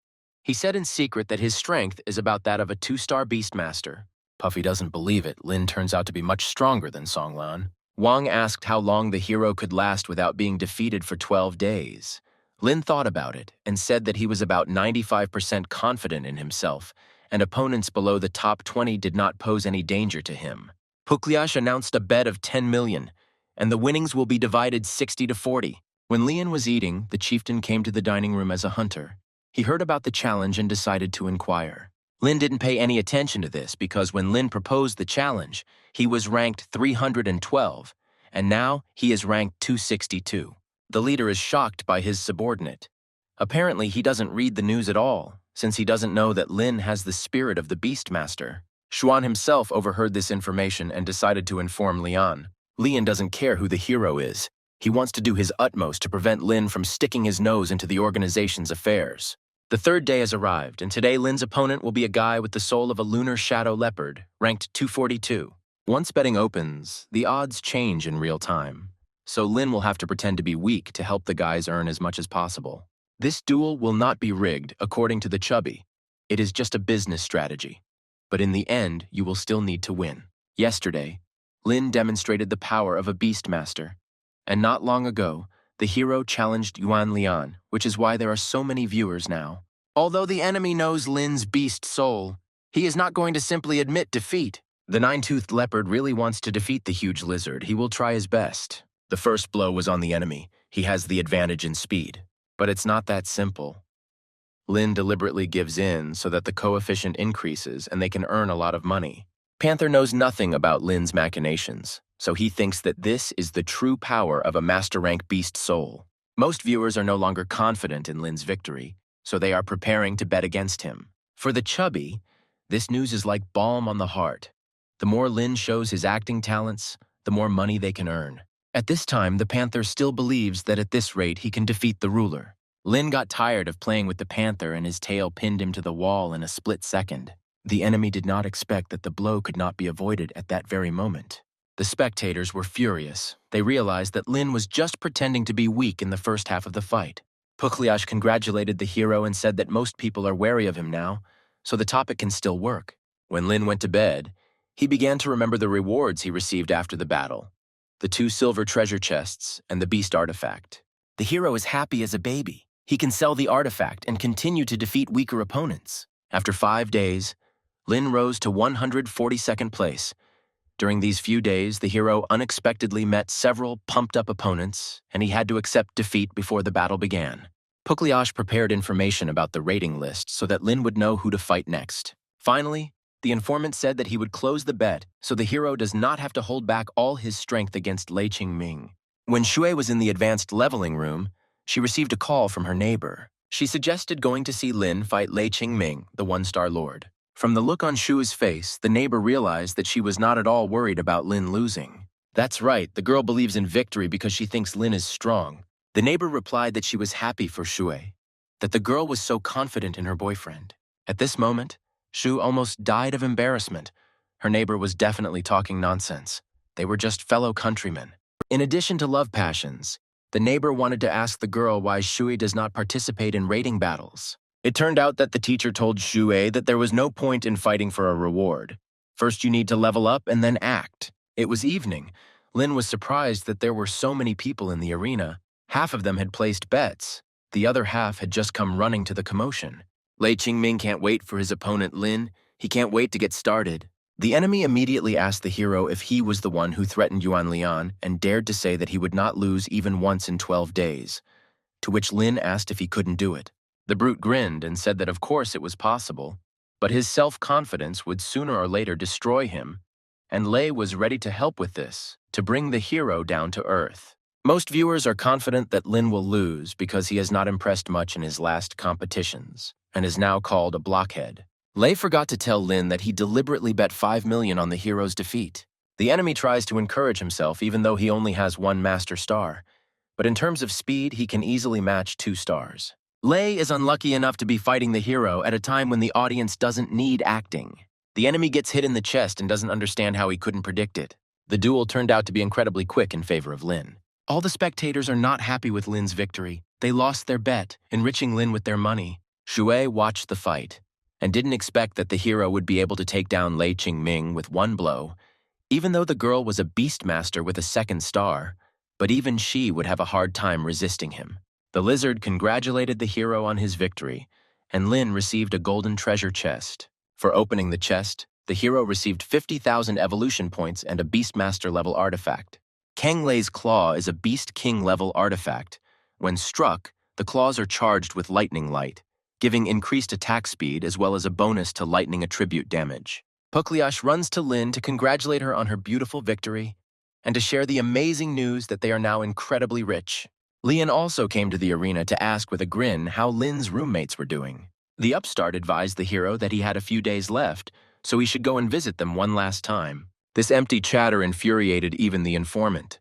A: He said in secret that his strength is about that of a 2-star beastmaster. Puffy doesn't believe it. Lin turns out to be much stronger than Songlan. Wang asked how long the hero could last without being defeated for 12 days. Lin thought about it and said that he was about 95% confident in himself, and opponents below the top 20 did not pose any danger to him. Pugliash announced a bet of 10 million, and the winnings will be divided 60-40. When Lian was eating, the chieftain came to the dining room as a hunter. He heard about the challenge and decided to inquire. Lin didn't pay any attention to this because when Lin proposed the challenge, he was ranked 312, and now he is ranked 262. The leader is shocked by his subordinate. Apparently, he doesn't read the news at all, since he doesn't know that Lin has the spirit of the Beastmaster. Xuan himself overheard this information and decided to inform Lian. Lian doesn't care who the hero is. He wants to do his utmost to prevent Lin from sticking his nose into the organization's affairs. The third day has arrived, and today Lin's opponent will be a guy with the soul of a lunar shadow leopard, ranked 242. Once betting opens, the odds change in real time, so Lin will have to pretend to be weak to help the guys earn as much as possible. This duel will not be rigged, according to the chubby. It is just a business strategy. But in the end, you will still need to win. Yesterday, Lin demonstrated the power of a beastmaster. And not long ago, the hero challenged Yuan Lian, which is why there are so many viewers now. Although the enemy knows Lin's beast soul, he is not going to simply admit defeat. The nine-toothed leopard really wants to defeat the huge lizard. He will try his best. The first blow was on the enemy. He has the advantage in speed. But it's not that simple. Lin deliberately gives in so that the coefficient increases and they can earn a lot of money. Panther knows nothing about Lin's machinations, so he thinks that this is the true power of a master rank beast soul. Most viewers are no longer confident in Lin's victory, so they are preparing to bet against him. For the chubby, this news is like balm on the heart. The more Lin shows his acting talents, the more money they can earn. At this time, the Panther still believes that at this rate he can defeat the ruler. Lin got tired of playing with the Panther and his tail pinned him to the wall in a split second. The enemy did not expect that the blow could not be avoided at that very moment. The spectators were furious. They realized that Lin was just pretending to be weak in the first half of the fight. Pukliash congratulated the hero and said that most people are wary of him now, so the topic can still work. When Lin went to bed, he began to remember the rewards he received after the battle. The 2 silver treasure chests and the beast artifact. The hero is happy as a baby. He can sell the artifact and continue to defeat weaker opponents. After 5 days, Lin rose to 142nd place. During these few days, the hero unexpectedly met several pumped-up opponents, and he had to accept defeat before the battle began. Pukliash prepared information about the rating list so that Lin would know who to fight next. Finally, the informant said that he would close the bet so the hero does not have to hold back all his strength against Lei Qingming. When Shui was in the advanced leveling room, she received a call from her neighbor. She suggested going to see Lin fight Lei Qingming, the one-star lord. From the look on Shu's face, the neighbor realized that she was not at all worried about Lin losing. That's right, the girl believes in victory because she thinks Lin is strong. The neighbor replied that she was happy for Shui, that the girl was so confident in her boyfriend. At this moment, Shu almost died of embarrassment. Her neighbor was definitely talking nonsense. They were just fellow countrymen. In addition to love passions, the neighbor wanted to ask the girl why Shui does not participate in raiding battles. It turned out that the teacher told Shui that there was no point in fighting for a reward. First you need to level up and then act. It was evening. Lin was surprised that there were so many people in the arena. Half of them had placed bets. The other half had just come running to the commotion. Lei Qingming can't wait for his opponent Lin. He can't wait to get started. The enemy immediately asked the hero if he was the one who threatened Yuan Lian and dared to say that he would not lose even once in 12 days, to which Lin asked if he couldn't do it. The brute grinned and said that of course it was possible, but his self-confidence would sooner or later destroy him, and Lei was ready to help with this, to bring the hero down to earth. Most viewers are confident that Lin will lose because he has not impressed much in his last competitions, and is now called a blockhead. Lei forgot to tell Lin that he deliberately bet 5 million on the hero's defeat. The enemy tries to encourage himself even though he only has 1 master star, but in terms of speed, he can easily match 2 stars. Lei is unlucky enough to be fighting the hero at a time when the audience doesn't need acting. The enemy gets hit in the chest and doesn't understand how he couldn't predict it. The duel turned out to be incredibly quick in favor of Lin. All the spectators are not happy with Lin's victory. They lost their bet, enriching Lin with their money. Shui watched the fight and didn't expect that the hero would be able to take down Lei Qingming with 1 blow, even though the girl was a beastmaster with a 2nd star, but even she would have a hard time resisting him. The lizard congratulated the hero on his victory, and Lin received a golden treasure chest. For opening the chest, the hero received 50,000 evolution points and a beastmaster-level artifact. Kang Lei's claw is a Beast King-level artifact. When struck, the claws are charged with lightning light, giving increased attack speed as well as a bonus to lightning attribute damage. Pukliash runs to Lin to congratulate her on her beautiful victory and to share the amazing news that they are now incredibly rich. Lian also came to the arena to ask with a grin how Lin's roommates were doing. The upstart advised the hero that he had a few days left, so he should go and visit them one last time. This empty chatter infuriated even the informant.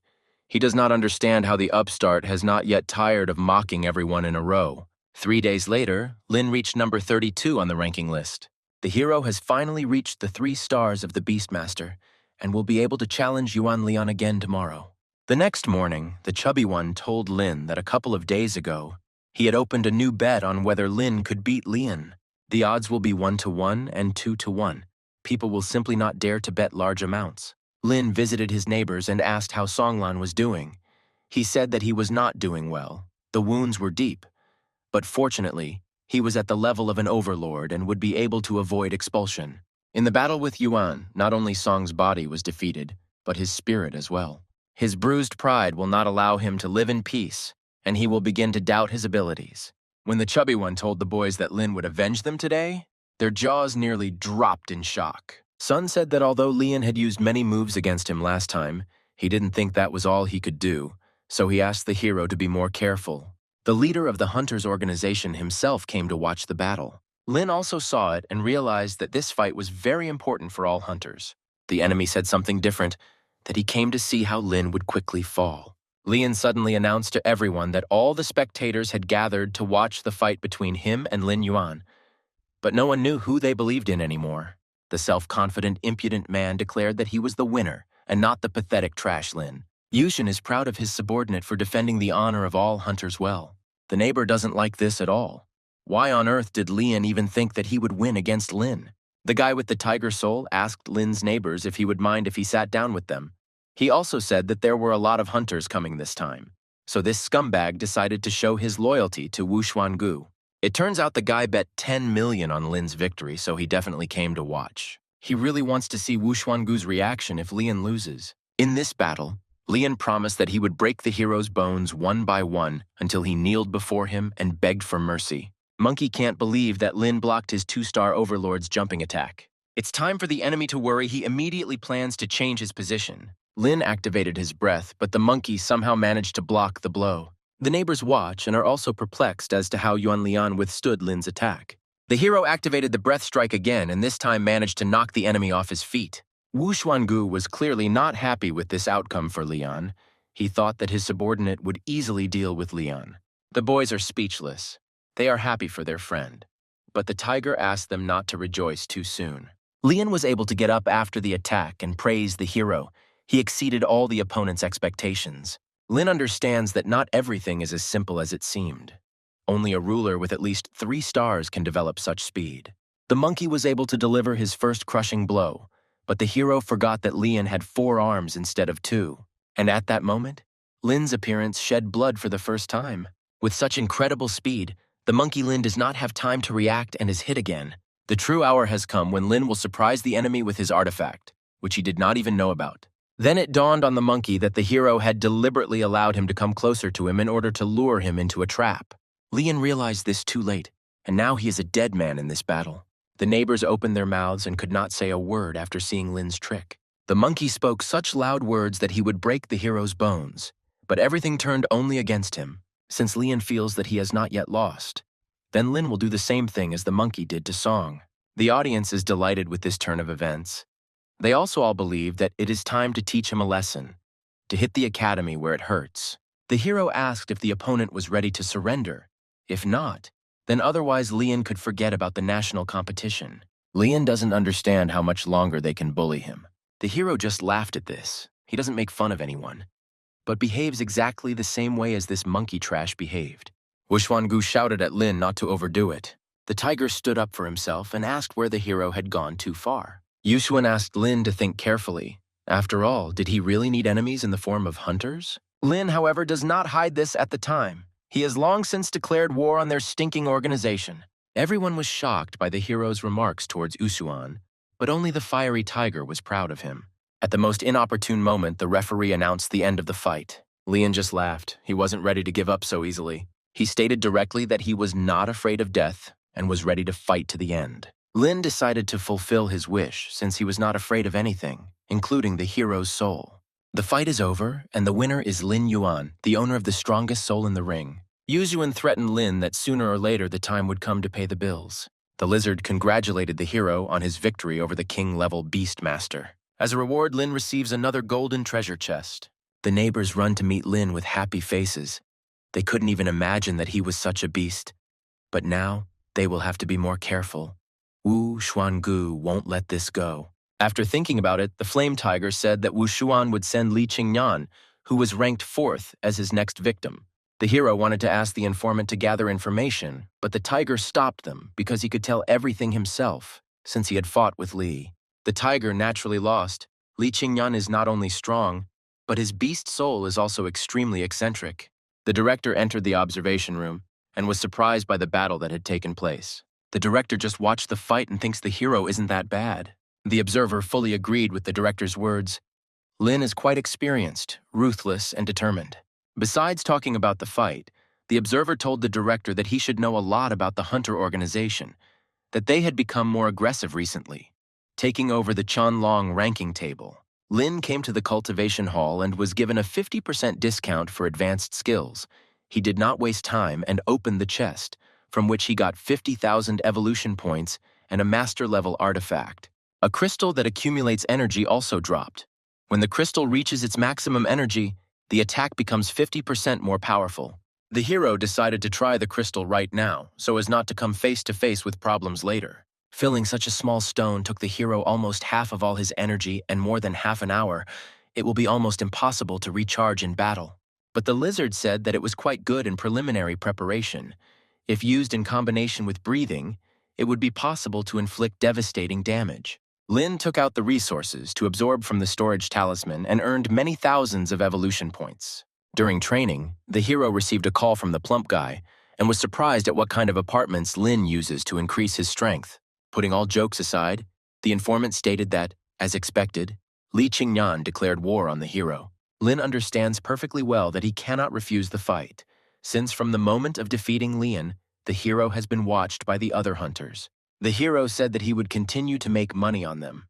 A: He does not understand how the upstart has not yet tired of mocking everyone in a row. 3 days later, Lin reached number 32 on the ranking list. The hero has finally reached the 3 stars of the Beastmaster and will be able to challenge Yuan Lian again tomorrow. The next morning, the chubby one told Lin that a couple of days ago, He had opened a new bet on whether Lin could beat Lian. The odds will be 1-to-1 and 2-to-1. People will simply not dare to bet large amounts. Lin visited his neighbors and asked how Songlan was doing. He said that he was not doing well. The wounds were deep. But fortunately, he was at the level of an overlord and would be able to avoid expulsion. In the battle with Yuan, not only Song's body was defeated, but his spirit as well. His bruised pride will not allow him to live in peace, and he will begin to doubt his abilities. When the chubby one told the boys that Lin would avenge them today, their jaws nearly dropped in shock. Sun said that although Lian had used many moves against him last time, he didn't think that was all he could do, so he asked the hero to be more careful. The leader of the Hunters organization himself came to watch the battle. Lin also saw it and realized that this fight was very important for all hunters. The enemy said something different, that he came to see how Lin would quickly fall. Lian suddenly announced to everyone that all the spectators had gathered to watch the fight between him and Lin Yuan. But no one knew who they believed in anymore. The self-confident, impudent man declared that he was the winner and not the pathetic trash Lin. Yushin is proud of his subordinate for defending the honor of all hunters well. The neighbor doesn't like this at all. Why on earth did Lian even think that he would win against Lin? The guy with the tiger soul asked Lin's neighbors if he would mind if he sat down with them. He also said that there were a lot of hunters coming this time. So this scumbag decided to show his loyalty to Wu Xuangu. It turns out the guy bet 10 million on Lin's victory, so he definitely came to watch. He really wants to see Wu Xuangu's reaction if Lian loses. In this battle, Lian promised that he would break the hero's bones one by one until he kneeled before him and begged for mercy. Monkey can't believe that Lin blocked his 2-star overlord's jumping attack. It's time for the enemy to worry. He immediately plans to change his position. Lin activated his breath, but the monkey somehow managed to block the blow. The neighbors watch and are also perplexed as to how Yuan Lian withstood Lin's attack. The hero activated the breath strike again and this time managed to knock the enemy off his feet. Wu Xuangu was clearly not happy with this outcome for Lian. He thought that his subordinate would easily deal with Lian. The boys are speechless. They are happy for their friend. But the tiger asked them not to rejoice too soon. Lian was able to get up after the attack and praised the hero. He exceeded all the opponent's expectations. Lin understands that not everything is as simple as it seemed. Only a ruler with at least 3 stars can develop such speed. The monkey was able to deliver his first crushing blow, but the hero forgot that Lian had 4 arms instead of 2. And at that moment, Lin's appearance shed blood for the first time. With such incredible speed, the monkey Lin does not have time to react and is hit again. The true hour has come when Lin will surprise the enemy with his artifact, which he did not even know about. Then it dawned on the monkey that the hero had deliberately allowed him to come closer to him in order to lure him into a trap. Lian realized this too late, and now he is a dead man in this battle. The neighbors opened their mouths and could not say a word after seeing Lin's trick. The monkey spoke such loud words that he would break the hero's bones, but everything turned only against him, since Lian feels that he has not yet lost. Then Lin will do the same thing as the monkey did to Song. The audience is delighted with this turn of events. They also all believe that it is time to teach him a lesson, to hit the academy where it hurts. The hero asked if the opponent was ready to surrender. If not, then otherwise Lian could forget about the national competition. Lian doesn't understand how much longer they can bully him. The hero just laughed at this. He doesn't make fun of anyone, but behaves exactly the same way as this monkey trash behaved. Wu Xuangu shouted at Lin not to overdo it. The tiger stood up for himself and asked where the hero had gone too far. Yushuan asked Lin to think carefully. After all, did he really need enemies in the form of hunters? Lin, however, does not hide this at the time. He has long since declared war on their stinking organization. Everyone was shocked by the hero's remarks towards Yushuan, but only the fiery tiger was proud of him. At the most inopportune moment, the referee announced the end of the fight. Lian just laughed. He wasn't ready to give up so easily. He stated directly that he was not afraid of death and was ready to fight to the end. Lin decided to fulfill his wish since he was not afraid of anything, including the hero's soul. The fight is over, and the winner is Lin Yuan, the owner of the strongest soul in the ring. Yuzuan threatened Lin that sooner or later the time would come to pay the bills. The lizard congratulated the hero on his victory over the king-level Beastmaster. As a reward, Lin receives another golden treasure chest. The neighbors run to meet Lin with happy faces. They couldn't even imagine that he was such a beast. But now, they will have to be more careful. Wu Xuangu won't let this go. After thinking about it, the Flame Tiger said that Wu Xuan would send Li Qingyan, who was ranked 4th, as his next victim. The hero wanted to ask the informant to gather information, but the tiger stopped them because he could tell everything himself, since he had fought with Li. The tiger naturally lost. Li Qingyan is not only strong, but his beast soul is also extremely eccentric. The director entered the observation room and was surprised by the battle that had taken place. The director just watched the fight and thinks the hero isn't that bad. The observer fully agreed with the director's words. Lin is quite experienced, ruthless, and determined. Besides talking about the fight, the observer told the director that he should know a lot about the hunter organization, that they had become more aggressive recently, taking over the Qianlong ranking table. Lin came to the cultivation hall and was given a 50% discount for advanced skills. He did not waste time and opened the chest, from which he got 50,000 evolution points and a master-level artifact. A crystal that accumulates energy also dropped. When the crystal reaches its maximum energy, the attack becomes 50% more powerful. The hero decided to try the crystal right now, so as not to come face to face with problems later. Filling such a small stone took the hero almost half of all his energy and more than half an hour. It will be almost impossible to recharge in battle. But the lizard said that it was quite good in preliminary preparation. If used in combination with breathing, it would be possible to inflict devastating damage. Lin took out the resources to absorb from the storage talisman and earned many thousands of evolution points. During training, the hero received a call from the plump guy and was surprised at what kind of apartments Lin uses to increase his strength. Putting all jokes aside, the informant stated that, as expected, Li Qingyan declared war on the hero. Lin understands perfectly well that he cannot refuse the fight, since from the moment of defeating Lian, the hero has been watched by the other hunters. The hero said that he would continue to make money on them.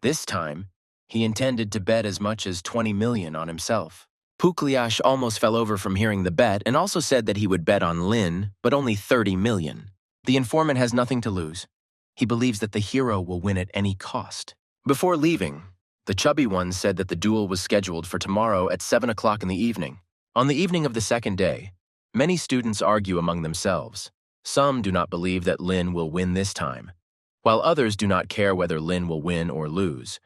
A: This time, he intended to bet as much as 20 million on himself. Pukliash almost fell over from hearing the bet and also said that he would bet on Lin, but only 30 million. The informant has nothing to lose. He believes that the hero will win at any cost. Before leaving, the chubby one said that the duel was scheduled for tomorrow at 7 o'clock in the evening. On the evening of the second day, many students argue among themselves. Some do not believe that Lin will win this time, while others do not care whether Lin will win or lose.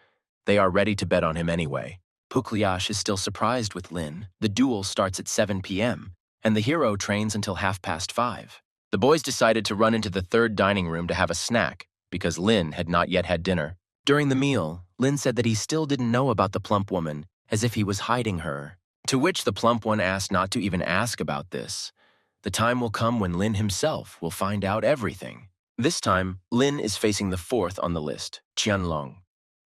A: They are ready to bet on him anyway. Pukliash is still surprised with Lin. The duel starts at 7 p.m., and the hero trains until 5:30. The boys decided to run into the third dining room to have a snack, because Lin had not yet had dinner. During the meal, Lin said that he still didn't know about the plump woman, as if he was hiding her. To which the plump one asked not to even ask about this. The time will come when Lin himself will find out everything. This time, Lin is facing the fourth on the list, Qianlong,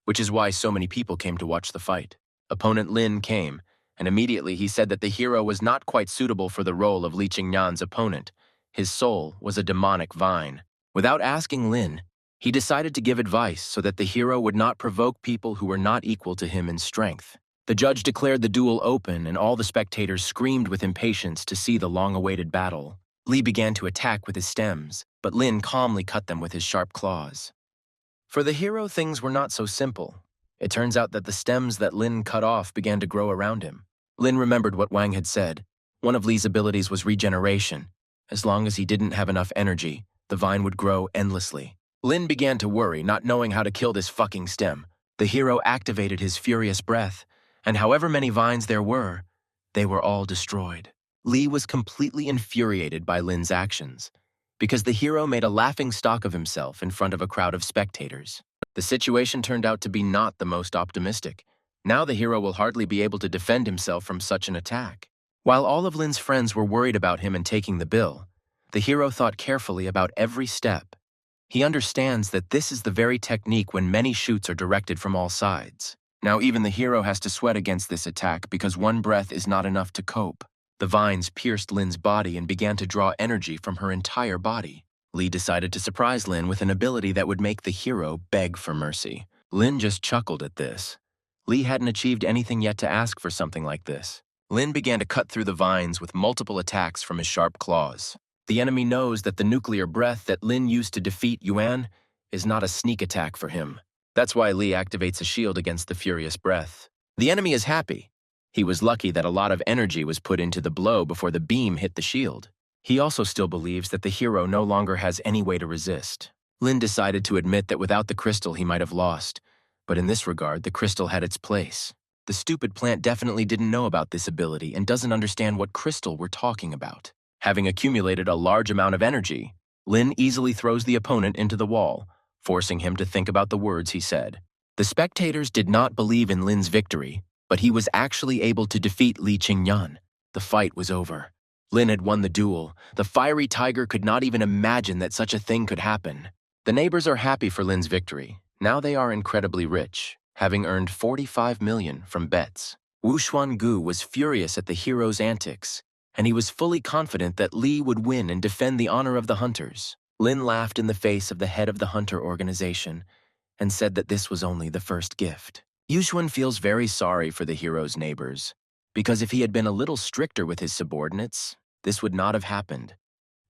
A: which is why so many people came to watch the fight. Opponent Lin came, and immediately he said that the hero was not quite suitable for the role of Li Qingyan's opponent. His soul was a demonic vine. Without asking Lin, he decided to give advice so that the hero would not provoke people who were not equal to him in strength. The judge declared the duel open, and all the spectators screamed with impatience to see the long-awaited battle. Li began to attack with his stems, but Lin calmly cut them with his sharp claws. For the hero, things were not so simple. It turns out that the stems that Lin cut off began to grow around him. Lin remembered what Wang had said. One of Li's abilities was regeneration. As long as he didn't have enough energy, the vine would grow endlessly. Lin began to worry, not knowing how to kill this fucking stem. The hero activated his furious breath, and however many vines there were, they were all destroyed. Li was completely infuriated by Lin's actions, because the hero made a laughingstock of himself in front of a crowd of spectators. The situation turned out to be not the most optimistic. Now the hero will hardly be able to defend himself from such an attack. While all of Lin's friends were worried about him and taking the bill, the hero thought carefully about every step. He understands that this is the very technique when many shoots are directed from all sides. Now even the hero has to sweat against this attack because one breath is not enough to cope. The vines pierced Lin's body and began to draw energy from her entire body. Li decided to surprise Lin with an ability that would make the hero beg for mercy. Lin just chuckled at this. Li hadn't achieved anything yet to ask for something like this. Lin began to cut through the vines with multiple attacks from his sharp claws. The enemy knows that the nuclear breath that Lin used to defeat Yuan is not a sneak attack for him. That's why Li activates a shield against the furious breath. The enemy is happy. He was lucky that a lot of energy was put into the blow before the beam hit the shield. He also still believes that the hero no longer has any way to resist. Lin decided to admit that without the crystal he might have lost, but in this regard the crystal had its place. The stupid plant definitely didn't know about this ability and doesn't understand what crystal we're talking about. Having accumulated a large amount of energy, Lin easily throws the opponent into the wall, forcing him to think about the words he said. The spectators did not believe in Lin's victory, but he was actually able to defeat Li Qingyan. The fight was over. Lin had won the duel. The fiery tiger could not even imagine that such a thing could happen. The neighbors are happy for Lin's victory. Now they are incredibly rich, having earned 45 million from bets. Wu Xuangu was furious at the hero's antics, and he was fully confident that Li would win and defend the honor of the hunters. Lin laughed in the face of the head of the hunter organization and said that this was only the first gift. Yuxuan feels very sorry for the hero's neighbors, because if he had been a little stricter with his subordinates, this would not have happened.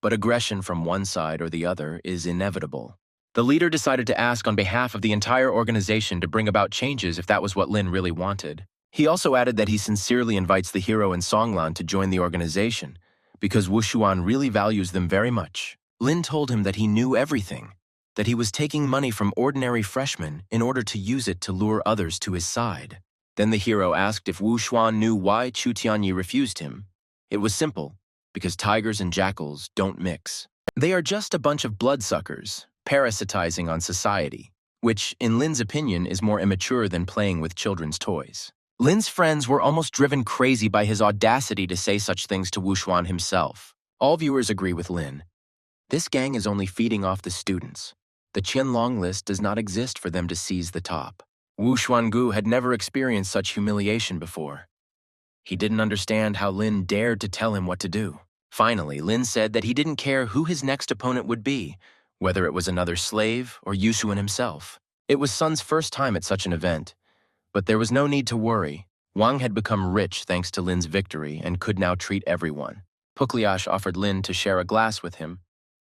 A: But aggression from one side or the other is inevitable. The leader decided to ask on behalf of the entire organization to bring about changes if that was what Lin really wanted. He also added that he sincerely invites the hero and Songlan to join the organization, because Wushuan really values them very much. Lin told him that he knew everything, that he was taking money from ordinary freshmen in order to use it to lure others to his side. Then the hero asked if Wu Xuan knew why Chu Tianyi refused him. It was simple, because tigers and jackals don't mix. They are just a bunch of bloodsuckers, parasitizing on society, which, in Lin's opinion, is more immature than playing with children's toys. Lin's friends were almost driven crazy by his audacity to say such things to Wu Xuan himself. All viewers agree with Lin. This gang is only feeding off the students. The Qianlong list does not exist for them to seize the top. Wu Xuangu had never experienced such humiliation before. He didn't understand how Lin dared to tell him what to do. Finally, Lin said that he didn't care who his next opponent would be, whether it was another slave or Yusuan himself. It was Sun's first time at such an event, but there was no need to worry. Wang had become rich thanks to Lin's victory and could now treat everyone. Pukliash offered Lin to share a glass with him,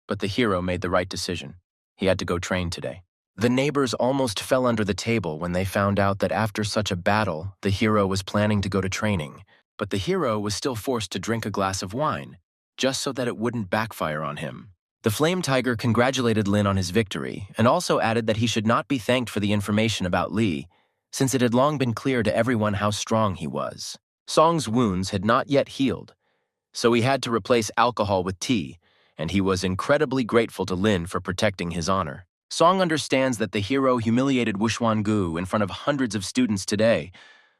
A: but the hero made the right decision. He had to go train today. The neighbors almost fell under the table when they found out that after such a battle, the hero was planning to go to training. But the hero was still forced to drink a glass of wine, just so that it wouldn't backfire on him. The Flame Tiger congratulated Lin on his victory and also added that he should not be thanked for the information about Li, since it had long been clear to everyone how strong he was. Song's wounds had not yet healed, so he had to replace alcohol with tea, and he was incredibly grateful to Lin for protecting his honor. Song understands that the hero humiliated Wushuangu in front of hundreds of students today,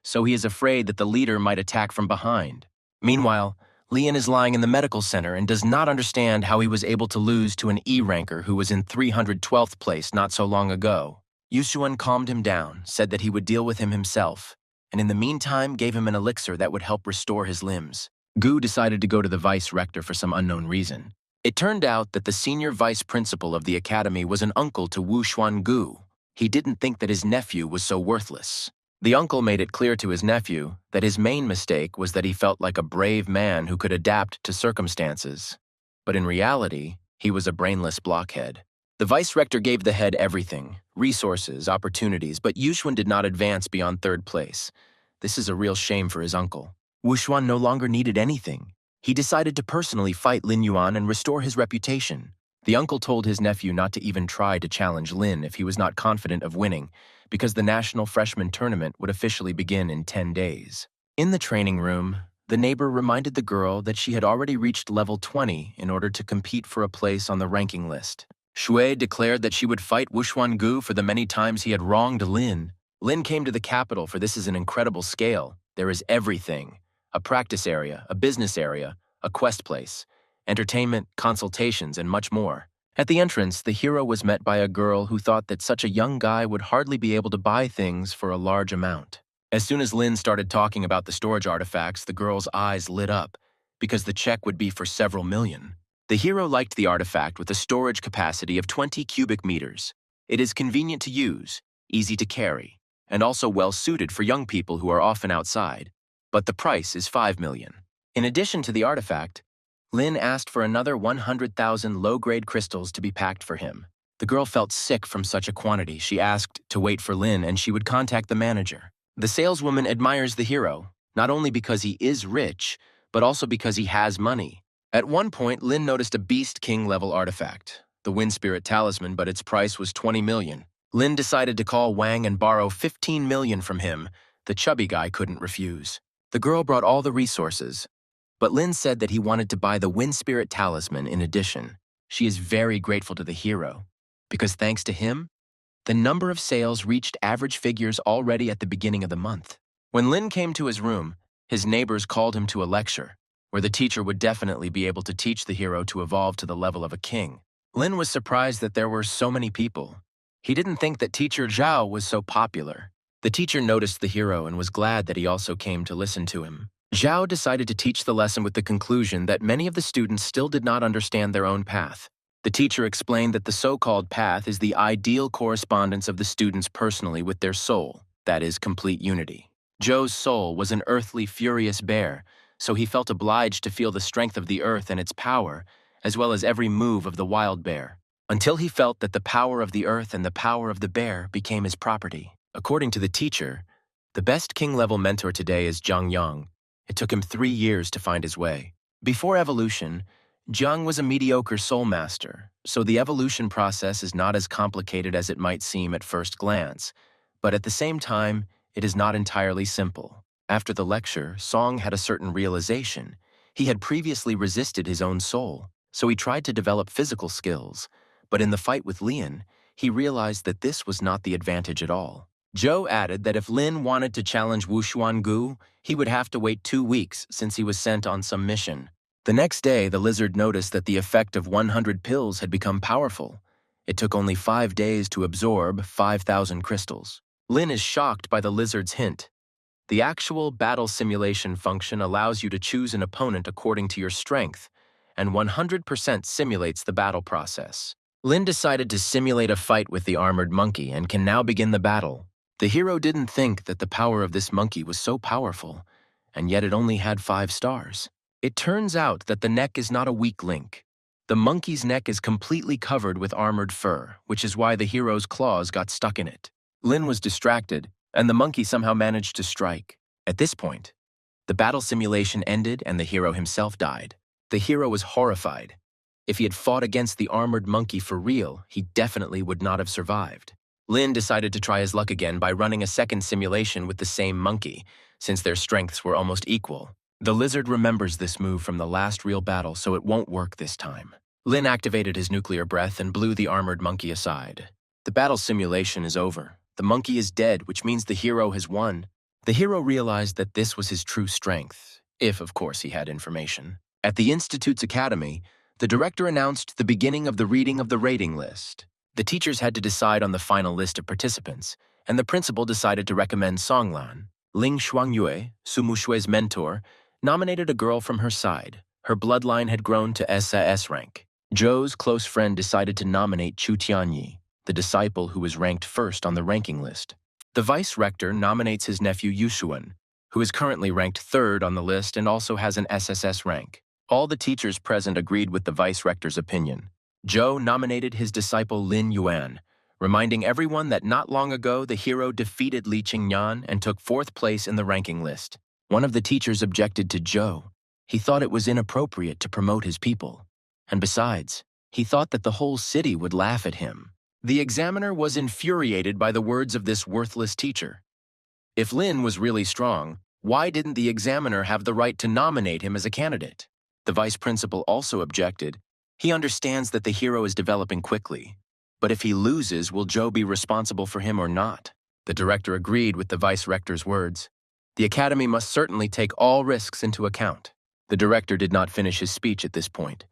A: so he is afraid that the leader might attack from behind. Meanwhile, Lian is lying in the medical center and does not understand how he was able to lose to an E-ranker who was in 312th place not so long ago. Yusuan calmed him down, said that he would deal with him himself, and in the meantime gave him an elixir that would help restore his limbs. Gu decided to go to the vice-rector for some unknown reason. It turned out that the senior vice principal of the academy was an uncle to Wu Xuangu. He didn't think that his nephew was so worthless. The uncle made it clear to his nephew that his main mistake was that he felt like a brave man who could adapt to circumstances. But in reality, he was a brainless blockhead. The vice-rector gave the head everything, resources, opportunities, but Yuxuan did not advance beyond third place. This is a real shame for his uncle. Wu Xuan no longer needed anything. He decided to personally fight Lin Yuan and restore his reputation. The uncle told his nephew not to even try to challenge Lin if he was not confident of winning, because the national freshman tournament would officially begin in 10 days. In the training room, the neighbor reminded the girl that she had already reached level 20 in order to compete for a place on the ranking list. Shui declared that she would fight Wushuangu for the many times he had wronged Lin. Lin came to the capital, for this is an incredible scale. There is everything. A practice area, a business area, a quest place, entertainment, consultations, and much more. At the entrance, the hero was met by a girl who thought that such a young guy would hardly be able to buy things for a large amount. As soon as Lin started talking about the storage artifacts, the girl's eyes lit up, because the check would be for several million. The hero liked the artifact with a storage capacity of 20 cubic meters. It is convenient to use, easy to carry, and also well-suited for young people who are often outside. But the price is 5 million. In addition to the artifact, Lin asked for another 100,000 low-grade crystals to be packed for him. The girl felt sick from such a quantity. She asked to wait for Lin and she would contact the manager. The saleswoman admires the hero, not only because he is rich, but also because he has money. At one point, Lin noticed a Beast King level artifact, the Wind Spirit Talisman, but its price was 20 million. Lin decided to call Wang and borrow 15 million from him, The chubby guy couldn't refuse. The girl brought all the resources, but Lin said that he wanted to buy the Wind Spirit Talisman in addition. She is very grateful to the hero, because thanks to him, the number of sales reached average figures already at the beginning of the month. When Lin came to his room, his neighbors called him to a lecture, where the teacher would definitely be able to teach the hero to evolve to the level of a king. Lin was surprised that there were so many people. He didn't think that teacher Zhao was so popular. The teacher noticed the hero and was glad that he also came to listen to him. Zhao decided to teach the lesson with the conclusion that many of the students still did not understand their own path. The teacher explained that the so-called path is the ideal correspondence of the students personally with their soul, that is, complete unity. Zhou's soul was an earthly, furious bear, so he felt obliged to feel the strength of the earth and its power, as well as every move of the wild bear, until he felt that the power of the earth and the power of the bear became his property. According to the teacher, the best king-level mentor today is Zhang Yang. It took him 3 years to find his way. Before evolution, Zhang was a mediocre soul master, so the evolution process is not as complicated as it might seem at first glance, but at the same time, it is not entirely simple. After the lecture, Song had a certain realization. He had previously resisted his own soul, so he tried to develop physical skills, but in the fight with Lin, he realized that this was not the advantage at all. Zhou added that if Lin wanted to challenge Wushuan Gu, he would have to wait 2 weeks since he was sent on some mission. The next day, the lizard noticed that the effect of 100 pills had become powerful. It took only 5 days to absorb 5,000 crystals. Lin is shocked by the lizard's hint. The actual battle simulation function allows you to choose an opponent according to your strength, and 100% simulates the battle process. Lin decided to simulate a fight with the armored monkey and can now begin the battle. The hero didn't think that the power of this monkey was so powerful, and yet it only had 5 stars. It turns out that the neck is not a weak link. The monkey's neck is completely covered with armored fur, which is why the hero's claws got stuck in it. Lin was distracted, and the monkey somehow managed to strike. At this point, the battle simulation ended and the hero himself died. The hero was horrified. If he had fought against the armored monkey for real, he definitely would not have survived. Lin decided to try his luck again by running a second simulation with the same monkey, since their strengths were almost equal. The lizard remembers this move from the last real battle, so it won't work this time. Lin activated his nuclear breath and blew the armored monkey aside. The battle simulation is over. The monkey is dead, which means the hero has won. The hero realized that this was his true strength, if, of course, he had information. At the Institute's academy, the director announced the beginning of the reading of the rating list. The teachers had to decide on the final list of participants, and the principal decided to recommend Songlan. Ling Shuangyue, Su Mushue's mentor, nominated a girl from her side. Her bloodline had grown to SAS rank. Zhou's close friend decided to nominate Chu Tianyi, the disciple who was ranked first on the ranking list. The vice-rector nominates his nephew Yushuan, who is currently ranked third on the list and also has an SSS rank. All the teachers present agreed with the vice-rector's opinion. Zhou nominated his disciple Lin Yuan, reminding everyone that not long ago the hero defeated Li Qingyan and took 4th place in the ranking list. One of the teachers objected to Zhou. He thought it was inappropriate to promote his people. And besides, he thought that the whole city would laugh at him. The examiner was infuriated by the words of this worthless teacher. If Lin was really strong, why didn't the examiner have the right to nominate him as a candidate? The vice principal also objected. He understands that the hero is developing quickly, but if he loses, will Zhou be responsible for him or not? The director agreed with the vice-rector's words. The academy must certainly take all risks into account. The director did not finish his speech at this point.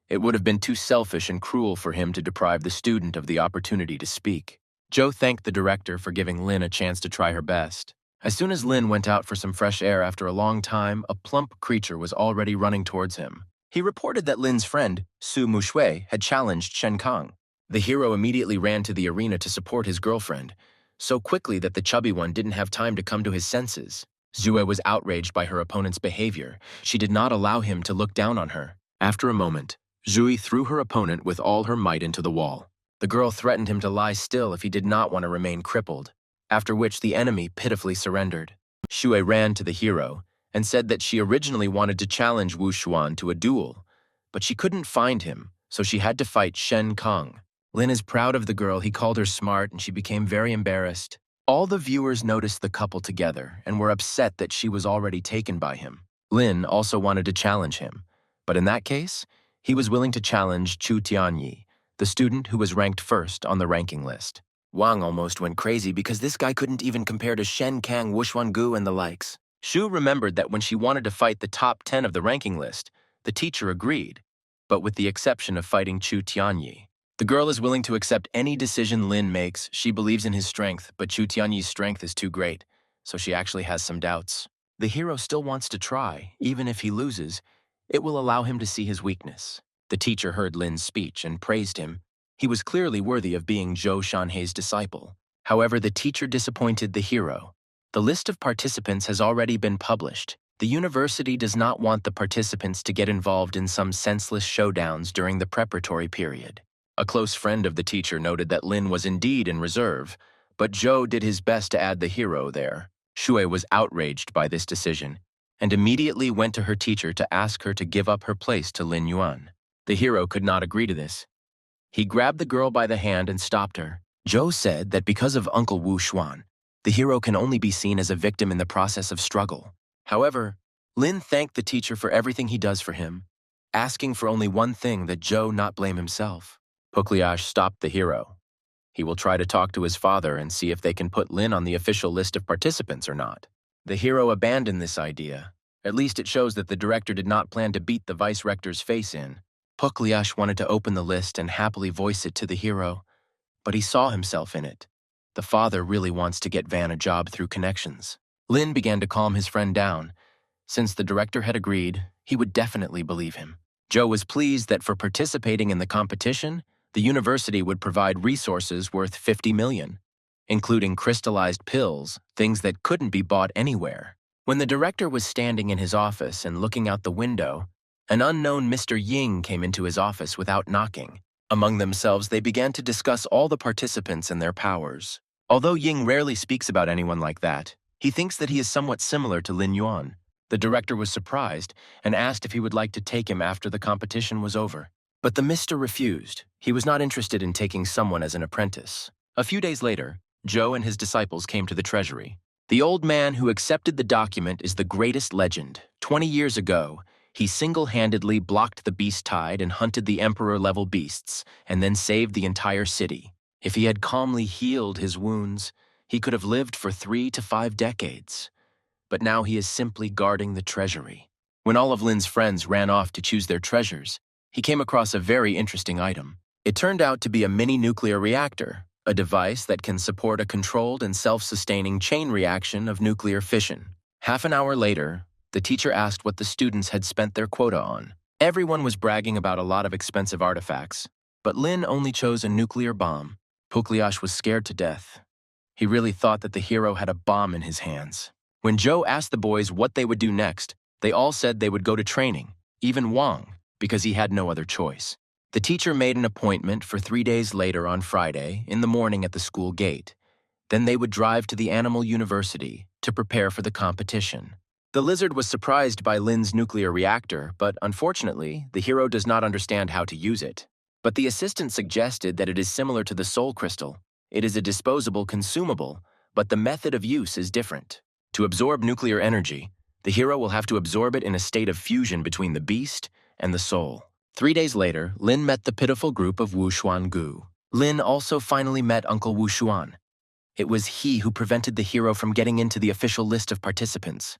A: It would have been too selfish and cruel for him to deprive the student of the opportunity to speak. Zhou thanked the director for giving Lin a chance to try her best. As soon as Lin went out for some fresh air after a long time, a plump creature was already running towards him. He reported that Lin's friend, Su Mushui, had challenged Shen Kang. The hero immediately ran to the arena to support his girlfriend, so quickly that the chubby one didn't have time to come to his senses. Zue was outraged by her opponent's behavior. She did not allow him to look down on her. After a moment, Zui threw her opponent with all her might into the wall. The girl threatened him to lie still if he did not want to remain crippled, after which the enemy pitifully surrendered. Shui ran to the hero and said that she originally wanted to challenge Wu Xuan to a duel, but she couldn't find him, so she had to fight Shen Kang. Lin is proud of the girl. He called her smart and she became very embarrassed. All the viewers noticed the couple together and were upset that she was already taken by him. Lin also wanted to challenge him, but in that case, he was willing to challenge Chu Tianyi, the student who was ranked first on the ranking list. Wang almost went crazy because this guy couldn't even compare to Shen Kang, Wuxuangu, and the likes. Shu remembered that when she wanted to fight the top 10 of the ranking list, the teacher agreed, but with the exception of fighting Chu Tianyi. The girl is willing to accept any decision Lin makes. She believes in his strength, but Chu Tianyi's strength is too great, so she actually has some doubts. The hero still wants to try. Even if he loses, it will allow him to see his weakness. The teacher heard Lin's speech and praised him. He was clearly worthy of being Zhou Shanhei's disciple. However, the teacher disappointed the hero. The list of participants has already been published. The university does not want the participants to get involved in some senseless showdowns during the preparatory period. A close friend of the teacher noted that Lin was indeed in reserve, but Zhou did his best to add the hero there. Shui was outraged by this decision and immediately went to her teacher to ask her to give up her place to Lin Yuan. The hero could not agree to this. He grabbed the girl by the hand and stopped her. Zhou said that because of Uncle Wu Xuan, the hero can only be seen as a victim in the process of struggle. However, Lin thanked the teacher for everything he does for him, asking for only one thing, that Zhou not blame himself. Pugliash stopped the hero. He will try to talk to his father and see if they can put Lin on the official list of participants or not. The hero abandoned this idea. At least it shows that the director did not plan to beat the vice-rector's face in. Pugliash wanted to open the list and happily voice it to the hero, but he saw himself in it. The father really wants to get Van a job through connections. Lin began to calm his friend down. Since the director had agreed, he would definitely believe him. Zhou was pleased that for participating in the competition, the university would provide resources worth 50 million, including crystallized pills, things that couldn't be bought anywhere. When the director was standing in his office and looking out the window, an unknown Mr. Ying came into his office without knocking. Among themselves, they began to discuss all the participants and their powers. Although Ying rarely speaks about anyone like that, he thinks that he is somewhat similar to Lin Yuan. The director was surprised and asked if he would like to take him after the competition was over. But the Mr. refused. He was not interested in taking someone as an apprentice. A few days later, Zhou and his disciples came to the treasury. The old man who accepted the document is the greatest legend. 20 years ago, he single-handedly blocked the beast tide and hunted the emperor-level beasts, and then saved the entire city. If he had calmly healed his wounds, he could have lived for 3 to 5 decades. But now he is simply guarding the treasury. When all of Lin's friends ran off to choose their treasures, he came across a very interesting item. It turned out to be a mini-nuclear reactor, a device that can support a controlled and self-sustaining chain reaction of nuclear fission. Half an hour later, the teacher asked what the students had spent their quota on. Everyone was bragging about a lot of expensive artifacts, but Lin only chose a nuclear bomb. Pugliash was scared to death. He really thought that the hero had a bomb in his hands. When Zhou asked the boys what they would do next, they all said they would go to training, even Wang, because he had no other choice. The teacher made an appointment for 3 days later on Friday in the morning at the school gate. Then they would drive to the Animal University to prepare for the competition. The lizard was surprised by Lin's nuclear reactor, but unfortunately, the hero does not understand how to use it. But the assistant suggested that it is similar to the soul crystal. It is a disposable consumable, but the method of use is different. To absorb nuclear energy, the hero will have to absorb it in a state of fusion between the beast and the soul. 3 days later, Lin met the pitiful group of Wu Xuangu. Lin also finally met Uncle Wu Xuan. It was he who prevented the hero from getting into the official list of participants.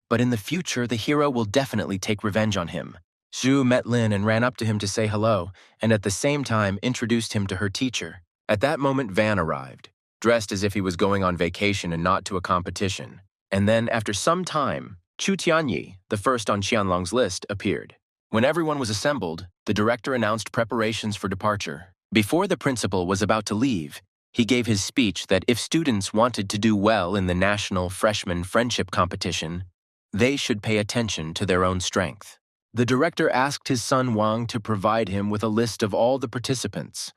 A: But in the future, the hero will definitely take revenge on him. Zhu met Lin and ran up to him to say hello, and at the same time introduced him to her teacher. At that moment, Van arrived, dressed as if he was going on vacation and not to a competition. And then, after some time, Chu Tianyi, the first on Qianlong's list, appeared. When everyone was assembled, the director announced preparations for departure. Before the principal was about to leave, he gave his speech that if students wanted to do well in the National Freshman Friendship Competition, they should pay attention to their own strength. The director asked his son Wang to provide him with a list of all the participants,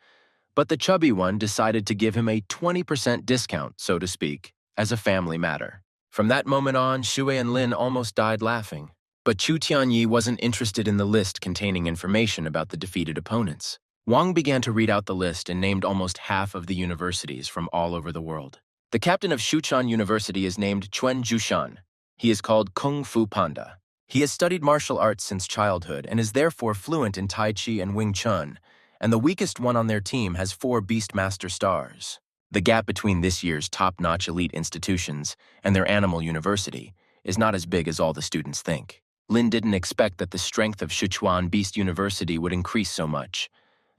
A: but the chubby one decided to give him a 20% discount, so to speak, as a family matter. From that moment on, Shui and Lin almost died laughing. But Chu Tianyi wasn't interested in the list containing information about the defeated opponents. Wang began to read out the list and named almost half of the universities from all over the world. The captain of Shuchan University is named Chuen Jushan. He is called Kung Fu Panda. He has studied martial arts since childhood and is therefore fluent in Tai Chi and Wing Chun, and the weakest one on their team has 4 Beastmaster stars. The gap between this year's top-notch elite institutions and their animal university is not as big as all the students think. Lin didn't expect that the strength of Sichuan Beast University would increase so much.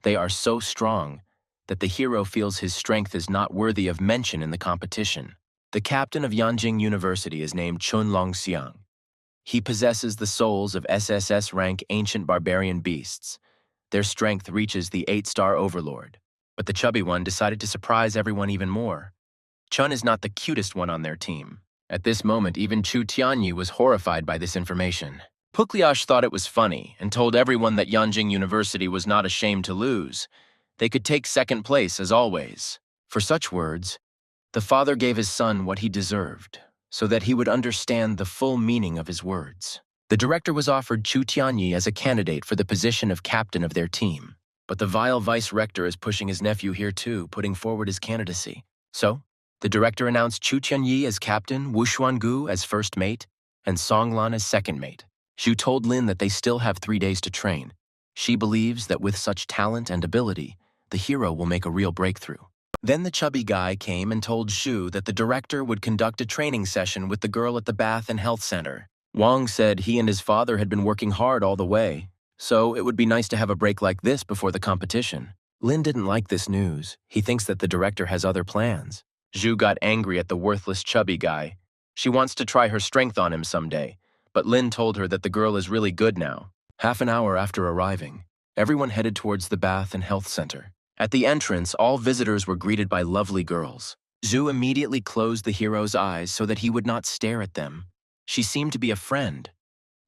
A: They are so strong that the hero feels his strength is not worthy of mention in the competition. The captain of Yanjing University is named Chun Longxiang. He possesses the souls of SSS rank ancient barbarian beasts. Their strength reaches the 8-star overlord. But the chubby one decided to surprise everyone even more. Chun is not the cutest one on their team. At this moment, even Chu Tianyi was horrified by this information. Pukliash thought it was funny and told everyone that Yanjing University was not ashamed to lose. They could take second place as always. For such words, the father gave his son what he deserved, so that he would understand the full meaning of his words. The director was offered Chu Tianyi as a candidate for the position of captain of their team. But the vile vice-rector is pushing his nephew here too, putting forward his candidacy. So, the director announced Chu Tianyi as captain, Wu Xuangu as first mate, and Songlan as second mate. Xu told Lin that they still have 3 days to train. She believes that with such talent and ability, the hero will make a real breakthrough. Then the chubby guy came and told Xu that the director would conduct a training session with the girl at the bath and health center. Wang said he and his father had been working hard all the way, so it would be nice to have a break like this before the competition. Lin didn't like this news. He thinks that the director has other plans. Xu got angry at the worthless chubby guy. She wants to try her strength on him someday, but Lin told her that the girl is really good now. Half an hour after arriving, everyone headed towards the bath and health center. At the entrance, all visitors were greeted by lovely girls. Xu immediately closed the hero's eyes so that he would not stare at them. She seemed to be a friend,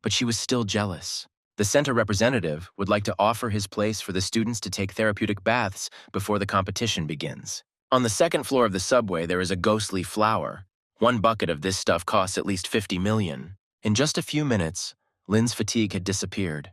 A: but she was still jealous. The center representative would like to offer his place for the students to take therapeutic baths before the competition begins. On the second floor of the subway, there is a ghostly flower. 1 bucket of this stuff costs at least 50 million. In just a few minutes, Lin's fatigue had disappeared,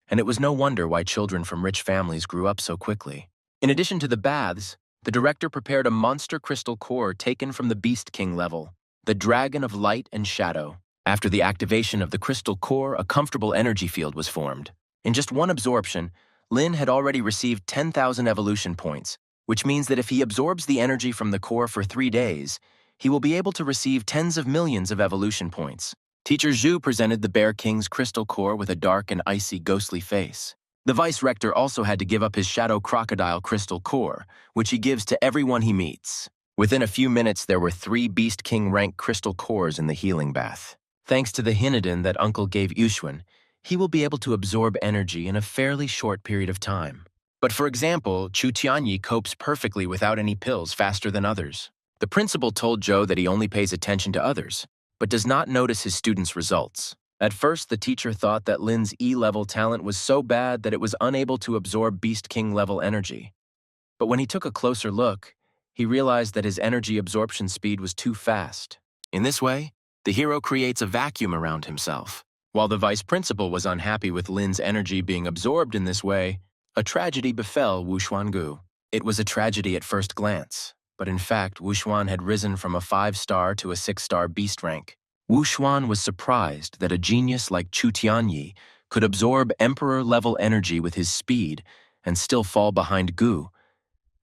A: and it was no wonder why children from rich families grew up so quickly. In addition to the baths, the director prepared a monster crystal core taken from the Beast King level, the Dragon of Light and Shadow. After the activation of the crystal core, a comfortable energy field was formed. In just 1 absorption, Lin had already received 10,000 evolution points, which means that if he absorbs the energy from the core for 3 days, he will be able to receive tens of millions of evolution points. Teacher Zhu presented the Bear King's crystal core with a dark and icy ghostly face. The vice-rector also had to give up his shadow crocodile crystal core, which he gives to everyone he meets. Within a few minutes, there were 3 Beast King rank crystal cores in the healing bath. Thanks to the Hinodin that Uncle gave Yuxuan, he will be able to absorb energy in a fairly short period of time. But for example, Chu Tianyi copes perfectly without any pills faster than others. The principal told Zhou that he only pays attention to others, but does not notice his students' results. At first, the teacher thought that Lin's E-level talent was so bad that it was unable to absorb Beast King-level energy. But when he took a closer look, he realized that his energy absorption speed was too fast. In this way, the hero creates a vacuum around himself. While the vice principal was unhappy with Lin's energy being absorbed in this way, a tragedy befell Wu Xuangu. It was a tragedy at first glance, but in fact, Wu Xuan had risen from a 5-star to a 6-star beast rank. Wu Xuan was surprised that a genius like Chu Tianyi could absorb emperor-level energy with his speed and still fall behind Gu.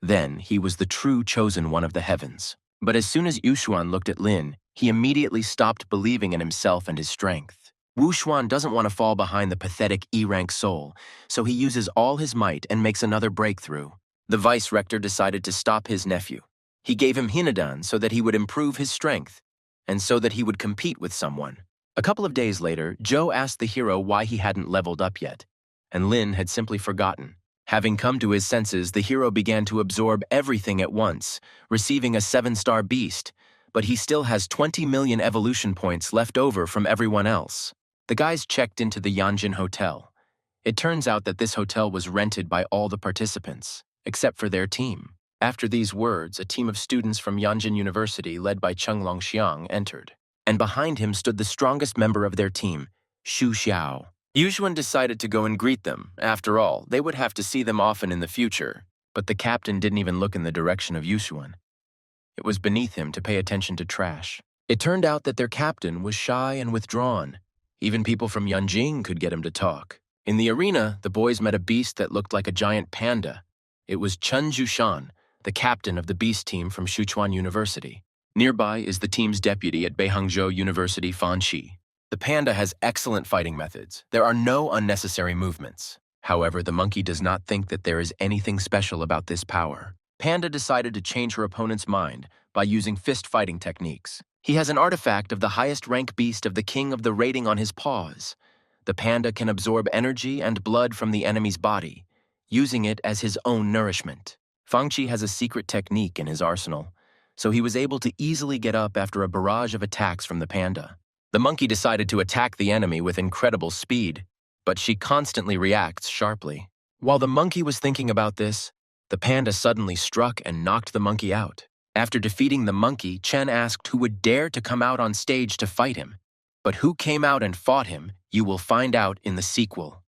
A: Then he was the true chosen one of the heavens. But as soon as Yu Xuan looked at Lin, he immediately stopped believing in himself and his strength. Wu Xuan doesn't want to fall behind the pathetic E-rank soul, so he uses all his might and makes another breakthrough. The vice-rector decided to stop his nephew. He gave him Hinadan so that he would improve his strength, and so that he would compete with someone. A couple of days later, Zhou asked the hero why he hadn't leveled up yet, and Lin had simply forgotten. Having come to his senses, the hero began to absorb everything at once, receiving a 7-star beast, but he still has 20 million evolution points left over from everyone else. The guys checked into the Yanjin Hotel. It turns out that this hotel was rented by all the participants, except for their team. After these words, a team of students from Yanjin University, led by Cheng Longxiang, entered. And behind him stood the strongest member of their team, Xu Xiao. Yuxuan decided to go and greet them. After all, they would have to see them often in the future. But the captain didn't even look in the direction of Yuxuan. It was beneath him to pay attention to trash. It turned out that their captain was shy and withdrawn. Even people from Yanjing could get him to talk. In the arena, the boys met a beast that looked like a giant panda. It was Chen Zhushan, the captain of the beast team from Sichuan University. Nearby is the team's deputy at Beihangzhou University, Fan Qi. The panda has excellent fighting methods. There are no unnecessary movements. However, the monkey does not think that there is anything special about this power. Panda decided to change her opponent's mind by using fist-fighting techniques. He has an artifact of the highest rank beast of the king of the rating on his paws. The panda can absorb energy and blood from the enemy's body, using it as his own nourishment. Fang Qi has a secret technique in his arsenal, so he was able to easily get up after a barrage of attacks from the panda. The monkey decided to attack the enemy with incredible speed, but she constantly reacts sharply. While the monkey was thinking about this, the panda suddenly struck and knocked the monkey out. After defeating the monkey, Chen asked who would dare to come out on stage to fight him. But who came out and fought him, you will find out in the sequel.